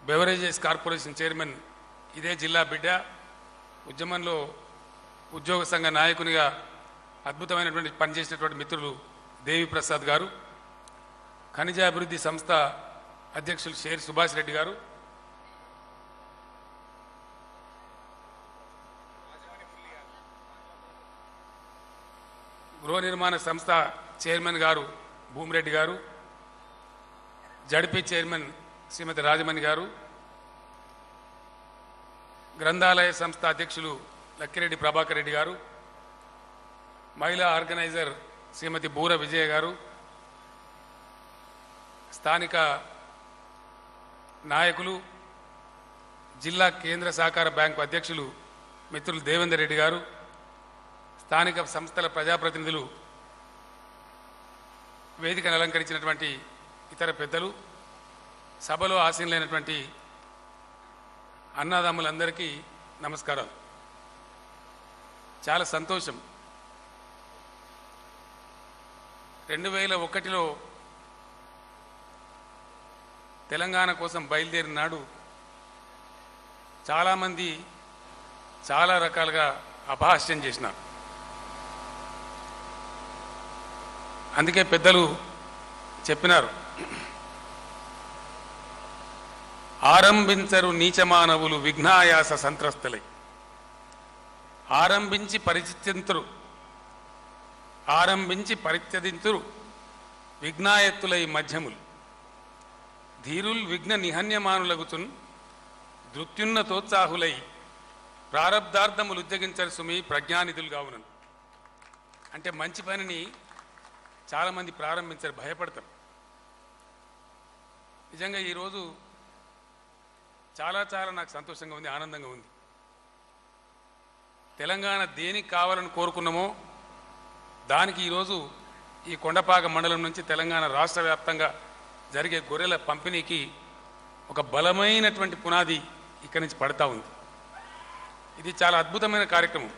బెవరేజెస్ కార్పొరేషన్ చైర్మన్ ఇదే జిల్లా బిడ్డ, ఉద్యమంలో ఉద్యోగ సంఘ నాయకునిగా అద్భుతమైనటువంటి పనిచేసినటువంటి మిత్రులు దేవి ప్రసాద్ గారు, ఖనిజ అభివృద్ధి సంస్థ అధ్యక్షులు షేర్ సుభాష్ రెడ్డి గారు, గృహ నిర్మాణ సంస్థ చైర్మన్ గారు భూమిరెడ్డి గారు, జడ్పీ చైర్మన్ శ్రీమతి రాజమణి గారు, గ్రంథాలయ సంస్థ అధ్యక్షులు లక్కిరెడ్డి ప్రభాకర్ రెడ్డి గారు, మహిళా ఆర్గనైజర్ శ్రీమతి బూర విజయ గారు, స్థానిక నాయకులు జిల్లా కేంద్ర సహకార బ్యాంకు అధ్యక్షులు మిత్రులు దేవేందర్ రెడ్డి గారు, స్థానిక సంస్థల ప్రజాప్రతినిధులు, వేదికను అలంకరించినటువంటి ఇతర పెద్దలు, సభలో ఆసీనులైనటువంటి అన్నదమ్ములందరికీ నమస్కారాలు. చాలా సంతోషం. 2001లో తెలంగాణ కోసం బయలుదేరిన నాడు చాలామంది చాలా రకాలుగా అపహాస్యం చేసినారు. అందుకే పెద్దలు చెప్పినారు, ఆరంభించరు నీచమానవులు విఘ్నాయాస సంత్రస్తులై, ఆరంభించి పరిత్యదింతురు విఘ్నాయత్తులై మధ్యములు, ధీరుల్ విఘ్న నిహన్యమానులగుచున్ ధృత్యున్నతోత్సాహులై ప్రారబ్ధార్థములు ఉద్యోగించరు సుమి ప్రజ్ఞానిధులు కావునను. అంటే మంచి పనిని చాలామంది ప్రారంభించారు, భయపడతారు. నిజంగా ఈరోజు చాలా చాలా నాకు సంతోషంగా ఉంది, ఆనందంగా ఉంది. తెలంగాణ దేనికి కావాలని కోరుకున్నామో దానికి ఈరోజు ఈ కొండపాక మండలం నుంచి తెలంగాణ రాష్ట్ర వ్యాప్తంగా జరిగే గొర్రెల పంపిణీకి ఒక బలమైనటువంటి పునాది ఇక్కడి నుంచి పడతా ఉంది. ఇది చాలా అద్భుతమైన కార్యక్రమం.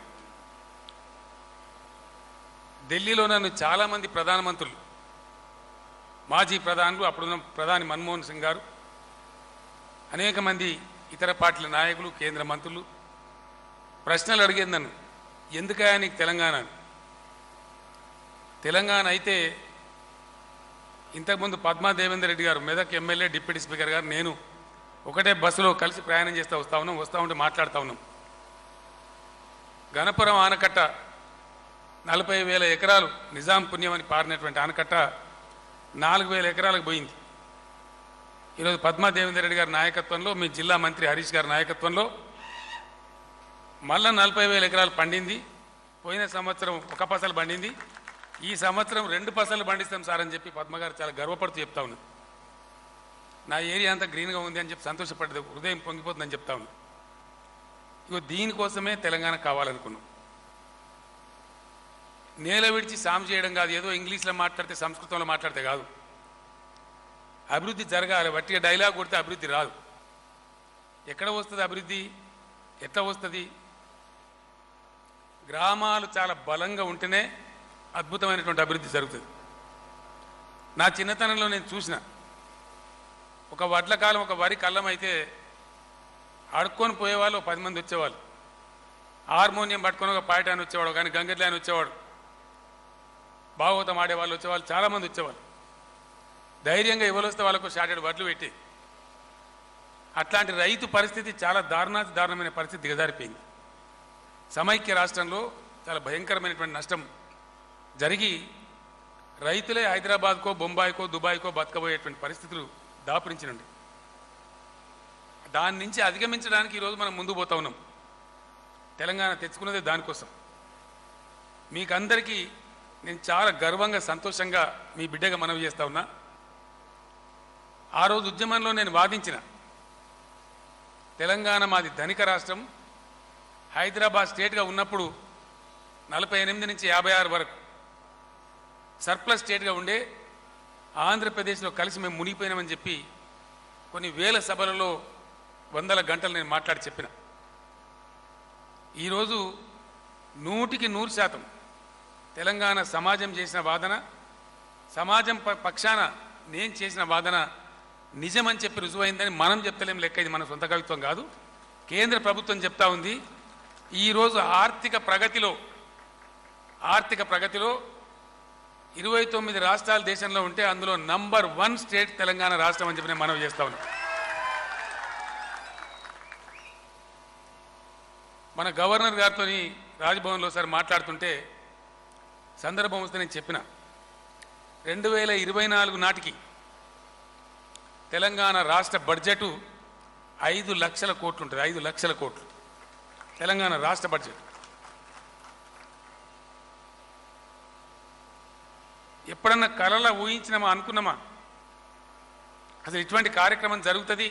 ఢిల్లీలో నన్ను చాలామంది ప్రధానమంత్రులు, మాజీ ప్రధానులు, అప్పుడున్న ప్రధాని మన్మోహన్ సింగ్ గారు, అనేక మంది ఇతర పార్టీల నాయకులు, కేంద్ర మంత్రులు ప్రశ్నలు అడిగేది నన్ను, ఎందుకయా నీకు తెలంగాణ? తెలంగాణ అయితే ఇంతకుముందు పద్మా దేవేందర్ రెడ్డి గారు, మెదక్ ఎమ్మెల్యే, డిప్యూటీ స్పీకర్ గారు, నేను ఒకటే బస్సులో కలిసి ప్రయాణం చేస్తూ వస్తూ ఉంటే మాట్లాడుతూ ఉన్నాం. గణపురం ఆనకట్ట 40,000 ఎకరాలు నిజాం పుణ్యం అని పారినటువంటి ఆనకట్ట 4,000 ఎకరాలకు పోయింది. ఈరోజు పద్మా దేవేందర్ రెడ్డి గారి నాయకత్వంలో, మీ జిల్లా మంత్రి హరీష్ గారి నాయకత్వంలో మళ్ళా 40,000 ఎకరాలు పండింది. పోయిన సంవత్సరం ఒక పసలు పండింది, ఈ సంవత్సరం 2 పసలు పండిస్తాం సార్ అని చెప్పి పద్మ గారు చాలా గర్వపడుతూ చెప్తా ఉన్నారు. నా ఏరియా అంతా గ్రీన్గా ఉంది అని చెప్పి సంతోషపడ్డది, హృదయం పొంగిపోతుందని చెప్తా ఉన్నా. ఇగో దీనికోసమే తెలంగాణ కావాలనుకున్నాం. నేల విడిచి సాము చేయడం కాదు, ఏదో ఇంగ్లీష్లో మాట్లాడితే సంస్కృతంలో మాట్లాడితే కాదు. అభివృద్ధి జరగాలి. వట్టిగా డైలాగ్ కొడితే అభివృద్ధి రాదు. ఎక్కడ వస్తుంది అభివృద్ధి? ఎట్లా వస్తుంది? గ్రామాలు చాలా బలంగా ఉంటేనే అద్భుతమైనటువంటి అభివృద్ధి జరుగుతుంది. నా చిన్నతనంలో నేను చూసిన ఒక వడ్ల కాలం, ఒక వరి కళ్ళం అయితే అడుక్కొని పోయేవాళ్ళు 10 మంది వచ్చేవాళ్ళు. హార్మోనియం పట్టుకొని ఒక పాయటాన్ని వచ్చేవాడు, కానీ గంగట్లే అని వచ్చేవాడు, భాగవతం ఆడేవాళ్ళు వచ్చేవాళ్ళు, చాలామంది వచ్చేవాళ్ళు. ధైర్యంగా ఎవరు వస్తే వాళ్ళకు షార్టెడ్ వడ్లు పెట్టి, అట్లాంటి రైతు పరిస్థితి చాలా దారుణమైన పరిస్థితి దిగజారిపోయింది. సమైక్య రాష్ట్రంలో చాలా భయంకరమైనటువంటి నష్టం జరిగి రైతులే హైదరాబాద్కో, బొంబాయికో, దుబాయ్కో బతకబోయేటువంటి పరిస్థితులు దాపురించినండి. దాని నుంచి అధిగమించడానికి ఈరోజు మనం ముందు పోతా ఉన్నాం. తెలంగాణ తెచ్చుకున్నదే దానికోసం. మీకందరికీ నేను చాలా గర్వంగా, సంతోషంగా మీ బిడ్డగా మనవి చేస్తా ఉన్నా. ఆ రోజు ఉద్యమంలో నేను వాదించిన, తెలంగాణ మాది ధనిక రాష్ట్రం, హైదరాబాద్ స్టేట్గా ఉన్నప్పుడు 48 నుంచి 56 వరకు సర్ప్లస్ స్టేట్గా ఉండే, ఆంధ్రప్రదేశ్లో కలిసి మేము మునిగిపోయినామని చెప్పి కొన్ని వేల సభలలో 100 గంటలు నేను మాట్లాడి చెప్పిన. ఈరోజు 100% తెలంగాణ సమాజం చేసిన వాదన, సమాజం పక్షాన నేను చేసిన వాదన నిజమని చెప్పి రుజువైందని మనం చెప్తలేం. లెక్క ఇది మన సొంత కవిత్వం కాదు. కేంద్ర ప్రభుత్వం చెప్తా ఉంది ఈరోజు ఆర్థిక ప్రగతిలో 29 రాష్ట్రాలు దేశంలో ఉంటే అందులో నంబర్ 1 స్టేట్ తెలంగాణ రాష్ట్రం అని చెప్పి నేను మనవి చేస్తా ఉన్నా. మన గవర్నర్ గారితో రాజ్భవన్లో సార్ మాట్లాడుతుంటే సందర్భం వస్తే నేను చెప్పిన 2024 నాటికి తెలంగాణ రాష్ట్ర బడ్జెట్ 5 లక్షల కోట్లు ఉంటుంది. 5 లక్షల కోట్లు తెలంగాణ రాష్ట్ర బడ్జెట్. ఎప్పుడన్నా కలలా ఊహించినామా, అనుకున్నామా అసలు ఇటువంటి కార్యక్రమం జరుగుతుంది?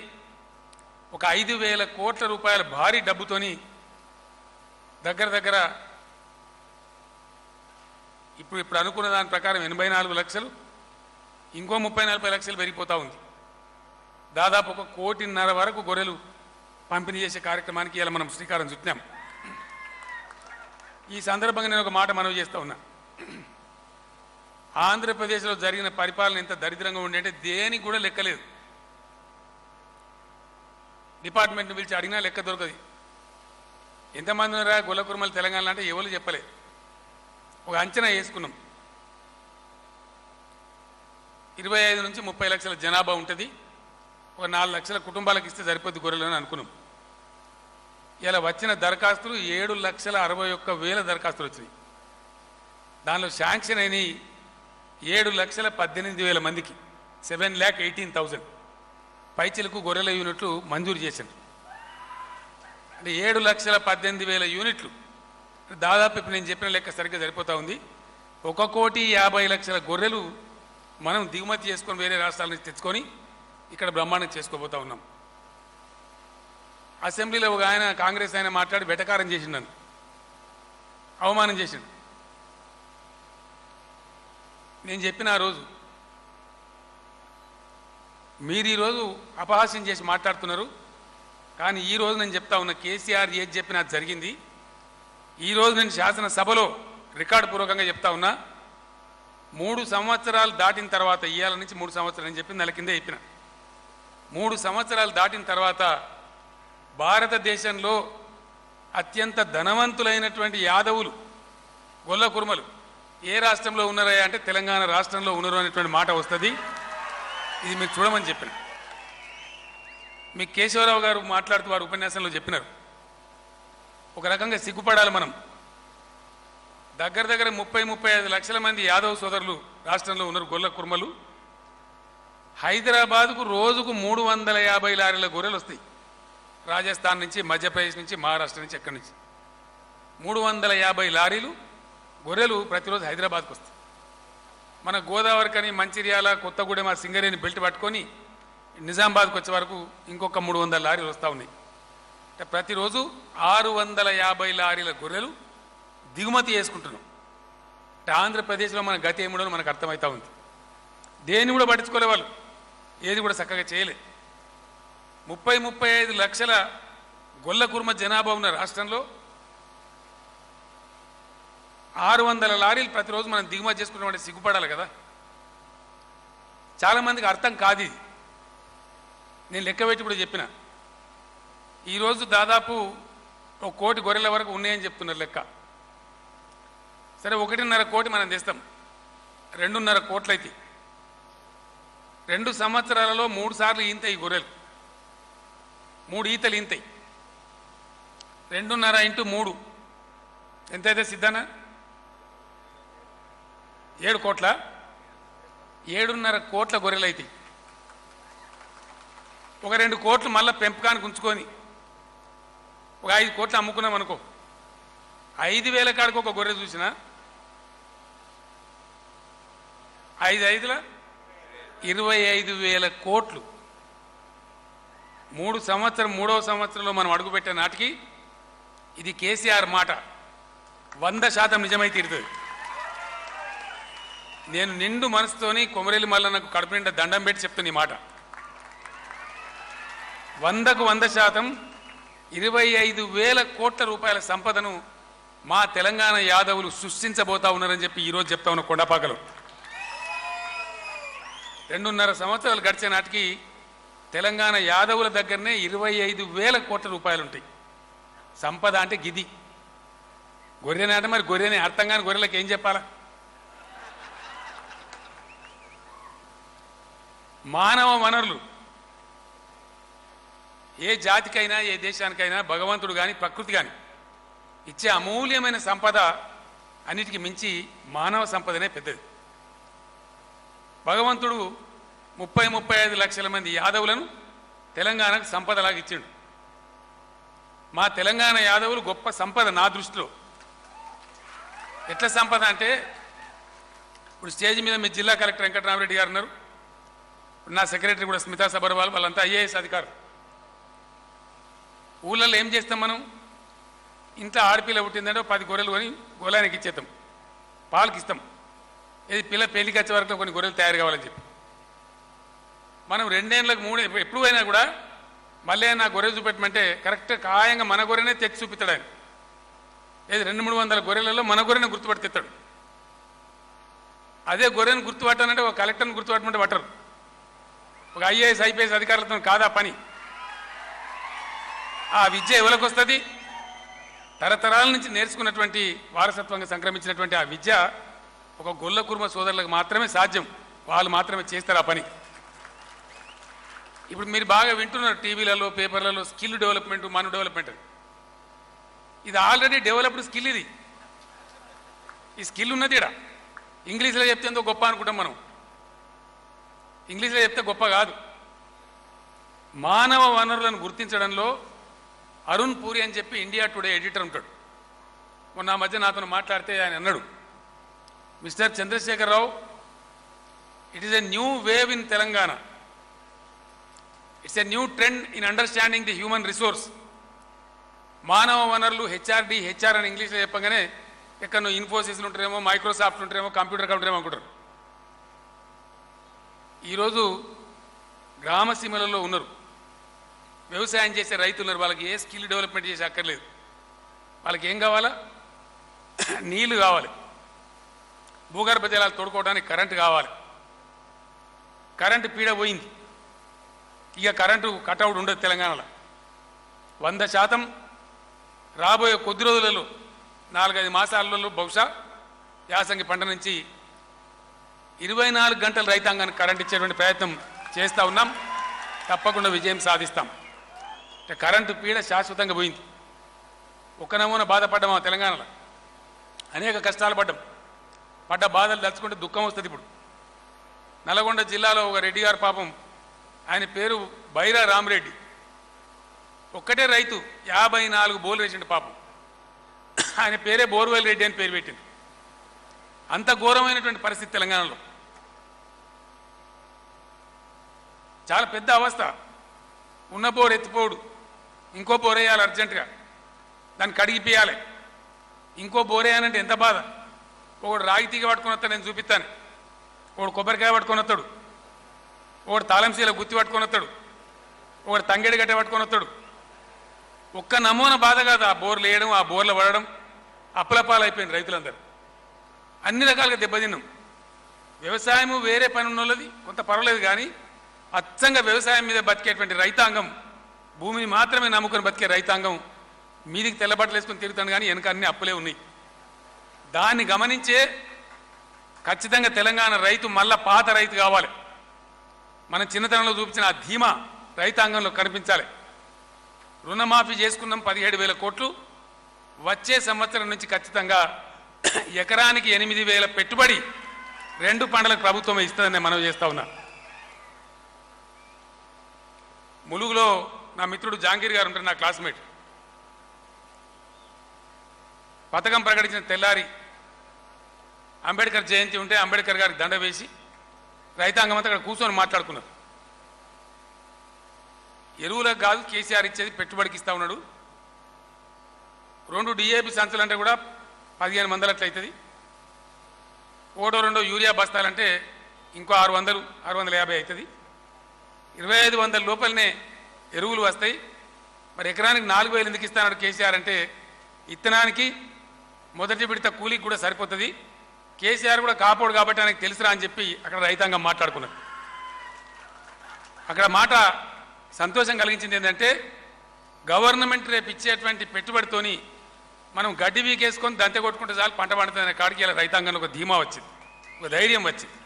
ఒక 5,000 కోట్ల రూపాయల భారీ డబ్బుతోని దగ్గర ఇప్పుడు అనుకున్న దాని ప్రకారం 84 లక్షలు, ఇంకో 30-40 లక్షలు పెరిగిపోతూ ఉంది. దాదాపు 1.5 కోటి వరకు గొర్రెలు పంపిణీ చేసే కార్యక్రమానికి ఇలా మనం శ్రీకారం చుట్టాం. ఈ సందర్భంగా నేను ఒక మాట మనవి చేస్తూ ఉన్నా. ఆంధ్రప్రదేశ్లో జరిగిన పరిపాలన ఎంత దరిద్రంగా ఉండే దేనికి కూడా లెక్కలేదు. డిపార్ట్మెంట్ని పిలిచి అడిగినా లెక్క దొరకదు. ఎంతమంది ఉన్నారా గొల్ల కుర్మలు తెలంగాణ అంటే ఎవరు చెప్పలేదు. ఒక అంచనా వేసుకున్నాం, 25 నుంచి 30 లక్షల జనాభా ఉంటుంది, ఒక 4 లక్షల కుటుంబాలకు ఇస్తే సరిపోద్ది గొర్రెలని అనుకున్నాం. ఇలా వచ్చిన దరఖాస్తులు 7,61,000 దరఖాస్తులు వచ్చినాయి. దానిలో శాంక్షన్ అయినాయి 7,18,000 మందికి, 7,18,000 పైచిలకు గొర్రెల యూనిట్లు మంజూరు చేశారు. అంటే 7,18,000 యూనిట్లు దాదాపు ఇప్పుడు నేను చెప్పిన లెక్క సరిగ్గా సరిపోతూ ఉంది. 1,50,00,000 గొర్రెలు మనం దిగుమతి చేసుకొని వేరే రాష్ట్రాల నుంచి తెచ్చుకొని ఇక్కడ బ్రహ్మాండం చేసుకోబోతా ఉన్నాం. అసెంబ్లీలో ఒక ఆయన కాంగ్రెస్ ఆయన మాట్లాడి వెటకారం చేసిండు, అవమానం చేసిండు. నేను చెప్పిన ఆ రోజు మీరు ఈరోజు అపహాస్యం చేసి మాట్లాడుతున్నారు, కానీ ఈరోజు నేను చెప్తా ఉన్నా కేసీఆర్ ఏది చెప్పినా జరిగింది. ఈరోజు నేను శాసనసభలో రికార్డు పూర్వకంగా చెప్తా ఉన్నా, 3 సంవత్సరాలు దాటిన తర్వాత, ఇవాళ నుంచి 3 సంవత్సరాలు అని చెప్పి నెల కిందే చెప్పిన, 3 సంవత్సరాలు దాటిన తర్వాత భారతదేశంలో అత్యంత ధనవంతులైనటువంటి యాదవులు గొల్ల కుర్మలు ఏ రాష్ట్రంలో ఉన్నారా అంటే తెలంగాణ రాష్ట్రంలో ఉన్నారు అనేటువంటి మాట వస్తుంది. ఇది మీరు చూడమని చెప్పిన. మీ కేశవరావు గారు మాట్లాడుతూ వారు ఉపన్యాసంలో చెప్పినారు, ఒక రకంగా సిగ్గుపడాలి మనం. దగ్గర 30-35 లక్షల మంది యాదవ్ సోదరులు రాష్ట్రంలో ఉన్నారు గొల్ల కుర్మలు. హైదరాబాద్కు రోజుకు 350 లారీల గొర్రెలు వస్తాయి, రాజస్థాన్ నుంచి, మధ్యప్రదేశ్ నుంచి, మహారాష్ట్ర నుంచి, ఎక్కడి నుంచి 350 లారీలు గొర్రెలు ప్రతిరోజు హైదరాబాద్కు వస్తాయి. మన గోదావరి కని, మంచిర్యాల, కొత్తగూడెం, సింగరేణి బెల్ట్ పట్టుకొని నిజామాబాద్కు వచ్చే వరకు ఇంకొక 300 లారీలు వస్తూ ఉన్నాయి. అంటే ప్రతిరోజు 650 లారీల గొర్రెలు దిగుమతి చేసుకుంటున్నాం. అంటే ఆంధ్రప్రదేశ్లో మన గతి ఏమిడో మనకు అర్థమవుతా ఉంది. దేన్ని కూడా పట్టించుకోలే వాళ్ళు, ఏది కూడా చక్కగా చేయలే. 30-35 లక్షల గొల్ల కుర్మ జనాభా ఉన్న రాష్ట్రంలో 600 లారీలు ప్రతిరోజు మనం దిగుమతి చేసుకుంటామంటే సిగ్గుపడాలి కదా. చాలామందికి అర్థం కాదు ఇది. నేను లెక్క పెట్టి కూడా చెప్పిన, ఈరోజు దాదాపు 1 కోటి గొర్రెల వరకు ఉన్నాయని చెప్తున్నారు లెక్క. సరే 1.5 కోటి మనం తెస్తాం, 2.5 కోట్లు అయితే 2 సంవత్సరాలలో 3 సార్లు ఈంతాయి ఈ గొర్రెలు, 3 ఈతలు ఈంతాయి. 2.5 × 3 ఎంతైతే సిద్ధనా? 7 కోట్ల, 7.5 కోట్ల గొర్రెలు అవుతాయి. ఒక 2 కోట్లు మళ్ళీ పెంపకానికి ఉంచుకొని ఒక 5 కోట్లు అమ్ముకున్నాం అనుకో, 5,000 కాడికి ఒక గొర్రె చూసినా 5×5 25,000 కోట్లు. 3వ సంవత్సరంలో మనం అడుగుపెట్టే నాటికి ఇది కేసీఆర్ మాట 100% నిజమై తీరుతుంది. నేను నిండు మనసుతోని కొమరేలి మల్లన్నకు కడుపు నిండా దండం పెట్టి చెప్తున్న ఈ మాట. 100కు 100% 25,000 కోట్ల రూపాయల సంపదను మా తెలంగాణ యాదవులు సృష్టించబోతా ఉన్నారని చెప్పి ఈరోజు చెప్తా ఉన్న కొండపాకలో. 2.5 సంవత్సరాలు గడిచే నాటికి తెలంగాణ యాదవుల దగ్గరనే 25,000 కోట్ల రూపాయలు ఉంటాయి. సంపద అంటే గిది. గొర్రెనే అంటే మరి గొర్రెనే అర్థం కాని గొర్రెలకు ఏం చెప్పాలా? మానవ వనరులు ఏ జాతికైనా ఏ దేశానికైనా భగవంతుడు కానీ ప్రకృతి కానీ ఇచ్చే అమూల్యమైన సంపద అన్నిటికీ మించి మానవ సంపదనే పెద్దది. భగవంతుడు 30-35 లక్షల మంది యాదవులను తెలంగాణకు సంపదలాగా ఇచ్చిండు. మా తెలంగాణ యాదవులు గొప్ప సంపద నా దృష్టిలో. ఎట్లా సంపద అంటే ఇప్పుడు స్టేజ్ మీద మీ జిల్లా కలెక్టర్ వెంకటరామరెడ్డి గారు ఉన్నారు, నా సెక్రటరీ కూడా స్మితా సబర్వాల్, వాళ్ళంతా ఐఏఎస్ అధికారులు. ఊళ్ళల్లో ఏం చేస్తాం మనం? ఇంట్లో ఆడపిల్ల పుట్టిందంటే 10 గొర్రెలు కొని గొలానికి ఇచ్చేస్తాం, పాలకి ఇస్తాం. ఇది పిల్ల పెళ్లికి వచ్చే వరకు కొన్ని గొర్రెలు తయారు కావాలని చెప్పి మనం 2 ఏళ్ళకు 3 ఎప్పుడు అయినా కూడా మళ్ళీ నా గొర్రె చూపెట్టమంటే కరెక్ట్గా ఖాయంగా మన గొర్రెనే తెచ్చి చూపిస్తాడు ఆయన. ఏది 200-300 గొర్రెలలో మన గొర్రెని గుర్తుపట్టుకెత్తాడు. అదే గొర్రెను గుర్తుపట్టానంటే ఒక కలెక్టర్ని గుర్తుపట్టమంటే పట్టరు. ఒక ఐఏఎస్ ఐపీఎస్ అధికారులతో కాదా పని. ఆ విద్య ఎవరికి వస్తుంది? తరతరాల నుంచి నేర్చుకున్నటువంటి వారసత్వంగా సంక్రమించినటువంటి ఆ విద్య ఒక గొల్ల కుర్మ సోదరులకు మాత్రమే సాధ్యం. వాళ్ళు మాత్రమే చేస్తారు ఆ పని. ఇప్పుడు మీరు బాగా వింటున్నారు టీవీలలో పేపర్లలో స్కిల్ డెవలప్మెంట్, మన డెవలప్మెంట్. ఇది ఆల్రెడీ డెవలప్డ్ స్కిల్. ఇది ఈ స్కిల్ ఉన్నది ఇక్కడ. ఇంగ్లీష్లో చెప్తే ఎంతో గొప్ప అనుకుంటాం మనం. ఇంగ్లీష్లో చెప్తే గొప్ప కాదు. మానవ వనరులను గుర్తించడంలో అరుణ్ పూరి అని చెప్పి ఇండియా టుడే ఎడిటర్ ఉంటాడు. మొన్న ఆ మధ్య నాతో మాట్లాడితే ఆయన అన్నాడు, mister Chandrashekar Rao, it is a new wave in Telangana. It's a new trend in understanding the human resource. మానవ వనరులు హెచ్ఆర్డి హెచ్ఆర్ అని ఇంగ్లీష్లో చెప్పగానే ఎక్కడో ఇన్ఫోసిస్లు ఉంటారేమో, మైక్రోసాఫ్ట్ ఉంటారేమో, కంప్యూటర్ ఉంటారేమో అనుకుంటారు. ఈరోజు గ్రామసీమలలో ఉన్నారు, వ్యవసాయం చేసే రైతులు ఉన్నారు. వాళ్ళకి ఏ స్కిల్ డెవలప్మెంట్ చేసే అక్కర్లేదు. వాళ్ళకి ఏం కావాలా? నీళ్లు కావాలి, భూగర్భ జలాలు తోడుకోవడానికి కరెంటు కావాలి. కరెంటు పీడ పోయింది, ఇక కరెంటు కటౌట్ ఉండదు తెలంగాణలో. 100% రాబోయే కొద్ది రోజులలో 4-5 మాసాలలో బహుశా యాసంగి పంట నుంచి 24 గంటలు రైతాంగానికి కరెంట్ ఇచ్చేటువంటి ప్రయత్నం చేస్తూ ఉన్నాం. తప్పకుండా విజయం సాధిస్తాం. కరెంటు పీడ శాశ్వతంగా పోయింది. ఒక నమూనా బాధపడ్డామా తెలంగాణలో? అనేక కష్టాలు పడ్డ బాధలు తలుచుకుంటే దుఃఖం వస్తుంది. ఇప్పుడు నల్గొండ జిల్లాలో ఒక రెడ్డి గారు పాపం, ఆయన పేరు బైరా రామరెడ్డి, ఒక్కటే రైతు 54 బోర్లు వేసిండు పాపం. ఆయన పేరే బోర్వెల్ రెడ్డి అని పేరు పెట్టింది. అంత ఘోరమైనటువంటి పరిస్థితి తెలంగాణలో. చాలా పెద్ద అవస్థ. ఉన్న బోర్ ఎత్తిపోడు, ఇంకో బోర్ వేయాలి అర్జెంటుగా, దాన్ని కడిగిపోయాలి. ఇంకో బోర్ వేయాలంటే ఎంత బాధ. ఒకడు రాగి తీగ పట్టుకొని వస్తాడు, నేను చూపిస్తాను. ఒకడు కొబ్బరికాయ పట్టుకొని వస్తాడు, ఒకడు తాళంశీల గుత్తి పట్టుకొని వస్తాడు, ఒకడు తంగేడి గట్ట పట్టుకొని వస్తాడు. ఒక్క నమూనా బాధ కాదు. ఆ బోర్లు వేయడం, ఆ బోర్లు పడడం, అప్పలపాలైపోయింది రైతులందరూ. అన్ని రకాలుగా దెబ్బతిన్నాం. వ్యవసాయం వేరే పని ఉన్నది కొంత పర్వాలేదు, కానీ అచ్చంగా వ్యవసాయం మీద బతికేటువంటి రైతాంగం, భూమిని మాత్రమే నమ్ముకొని బతికే రైతాంగం మీదికి తెల్లబట్టలు వేసుకొని తిరుగుతాను, కానీ వెనక అన్ని అప్పులే ఉన్నాయి. దాన్ని గమనించే ఖచ్చితంగా తెలంగాణ రైతు మళ్ళా పాత రైతు కావాలి. మన చిన్నతనంలో చూపించిన ఆ ధీమా రైతాంగంలో కనిపించాలి. రుణమాఫీ చేసుకున్నాం 17,000 కోట్లు. వచ్చే సంవత్సరం నుంచి ఖచ్చితంగా ఎకరానికి 8,000 పెట్టుబడి 2 పంటలకు ప్రభుత్వం ఇస్తుందని మనం చేస్తా ఉన్నా. ములుగులో నా మిత్రుడు జాంగీర్ గారు ఉంటారు, నా క్లాస్మేట్. పథకం ప్రకటించిన తెల్లారి అంబేద్కర్ జయంతి ఉంటే అంబేద్కర్ గారికి దండ వేసి రైతాంగం అంతా అక్కడ కూర్చొని మాట్లాడుకున్నారు. ఎరువులకు కాదు కేసీఆర్ ఇచ్చేది పెట్టుబడికి ఇస్తా ఉన్నాడు. 2 DAP సంచులు అంటే కూడా 15 మందలు అట్లయితుంది. 1-2 యూరియా బస్తాలంటే ఇంకో 600-650 అవుతుంది. 2,500 లోపలనే ఎరువులు వస్తాయి. మరి ఎకరానికి 4,000 ఎందుకు ఇస్తాడు కేసీఆర్ అంటే, ఇత్తనానికి మొదటి విడత కూలీకి కూడా సరిపోతుంది. కేసీఆర్ కూడా కాపోడు కాబట్టి ఆయనకు తెలుసురా అని చెప్పి అక్కడ రైతాంగం మాట్లాడుకున్నారు. అక్కడ మాట సంతోషం కలిగించింది ఏంటంటే గవర్నమెంట్ రేపు ఇచ్చేటువంటి పెట్టుబడితోని మనం గడ్డి వీకేసుకొని దంతె కొట్టుకుంటే చాలు పంట పండుతుందనే కాడికి ఇలా రైతాంగంలో ఒక ధీమా వచ్చింది, ఒక ధైర్యం వచ్చింది.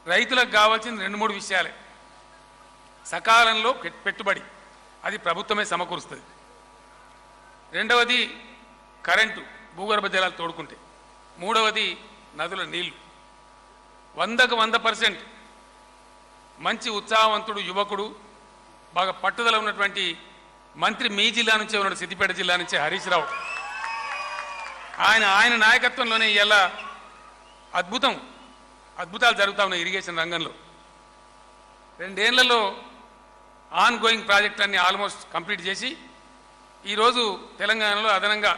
రైతులకు కావాల్సిన 2-3 విషయాలే. సకాలంలో పెట్టుబడి, అది ప్రభుత్వమే సమకూరుస్తుంది. రెండవది కరెంటు, భూగర్భ జలాలు తోడుకుంటే. మూడవది నదుల నీళ్లు. 100కు 100% మంచి ఉత్సాహవంతుడు యువకుడు, బాగా పట్టుదల ఉన్నటువంటి మంత్రి మీ జిల్లా నుంచే ఉన్నాడు, సిద్దిపేట జిల్లా నుంచే హరీష్ రావు. ఆయన నాయకత్వంలోనే ఇలా అద్భుతాలు జరుగుతూ ఉన్నాయి ఇరిగేషన్ రంగంలో. 2 ఏళ్లలో ఆన్ గోయింగ్ ప్రాజెక్టులన్నీ ఆల్మోస్ట్ కంప్లీట్ చేసి ఈరోజు తెలంగాణలో అదనంగా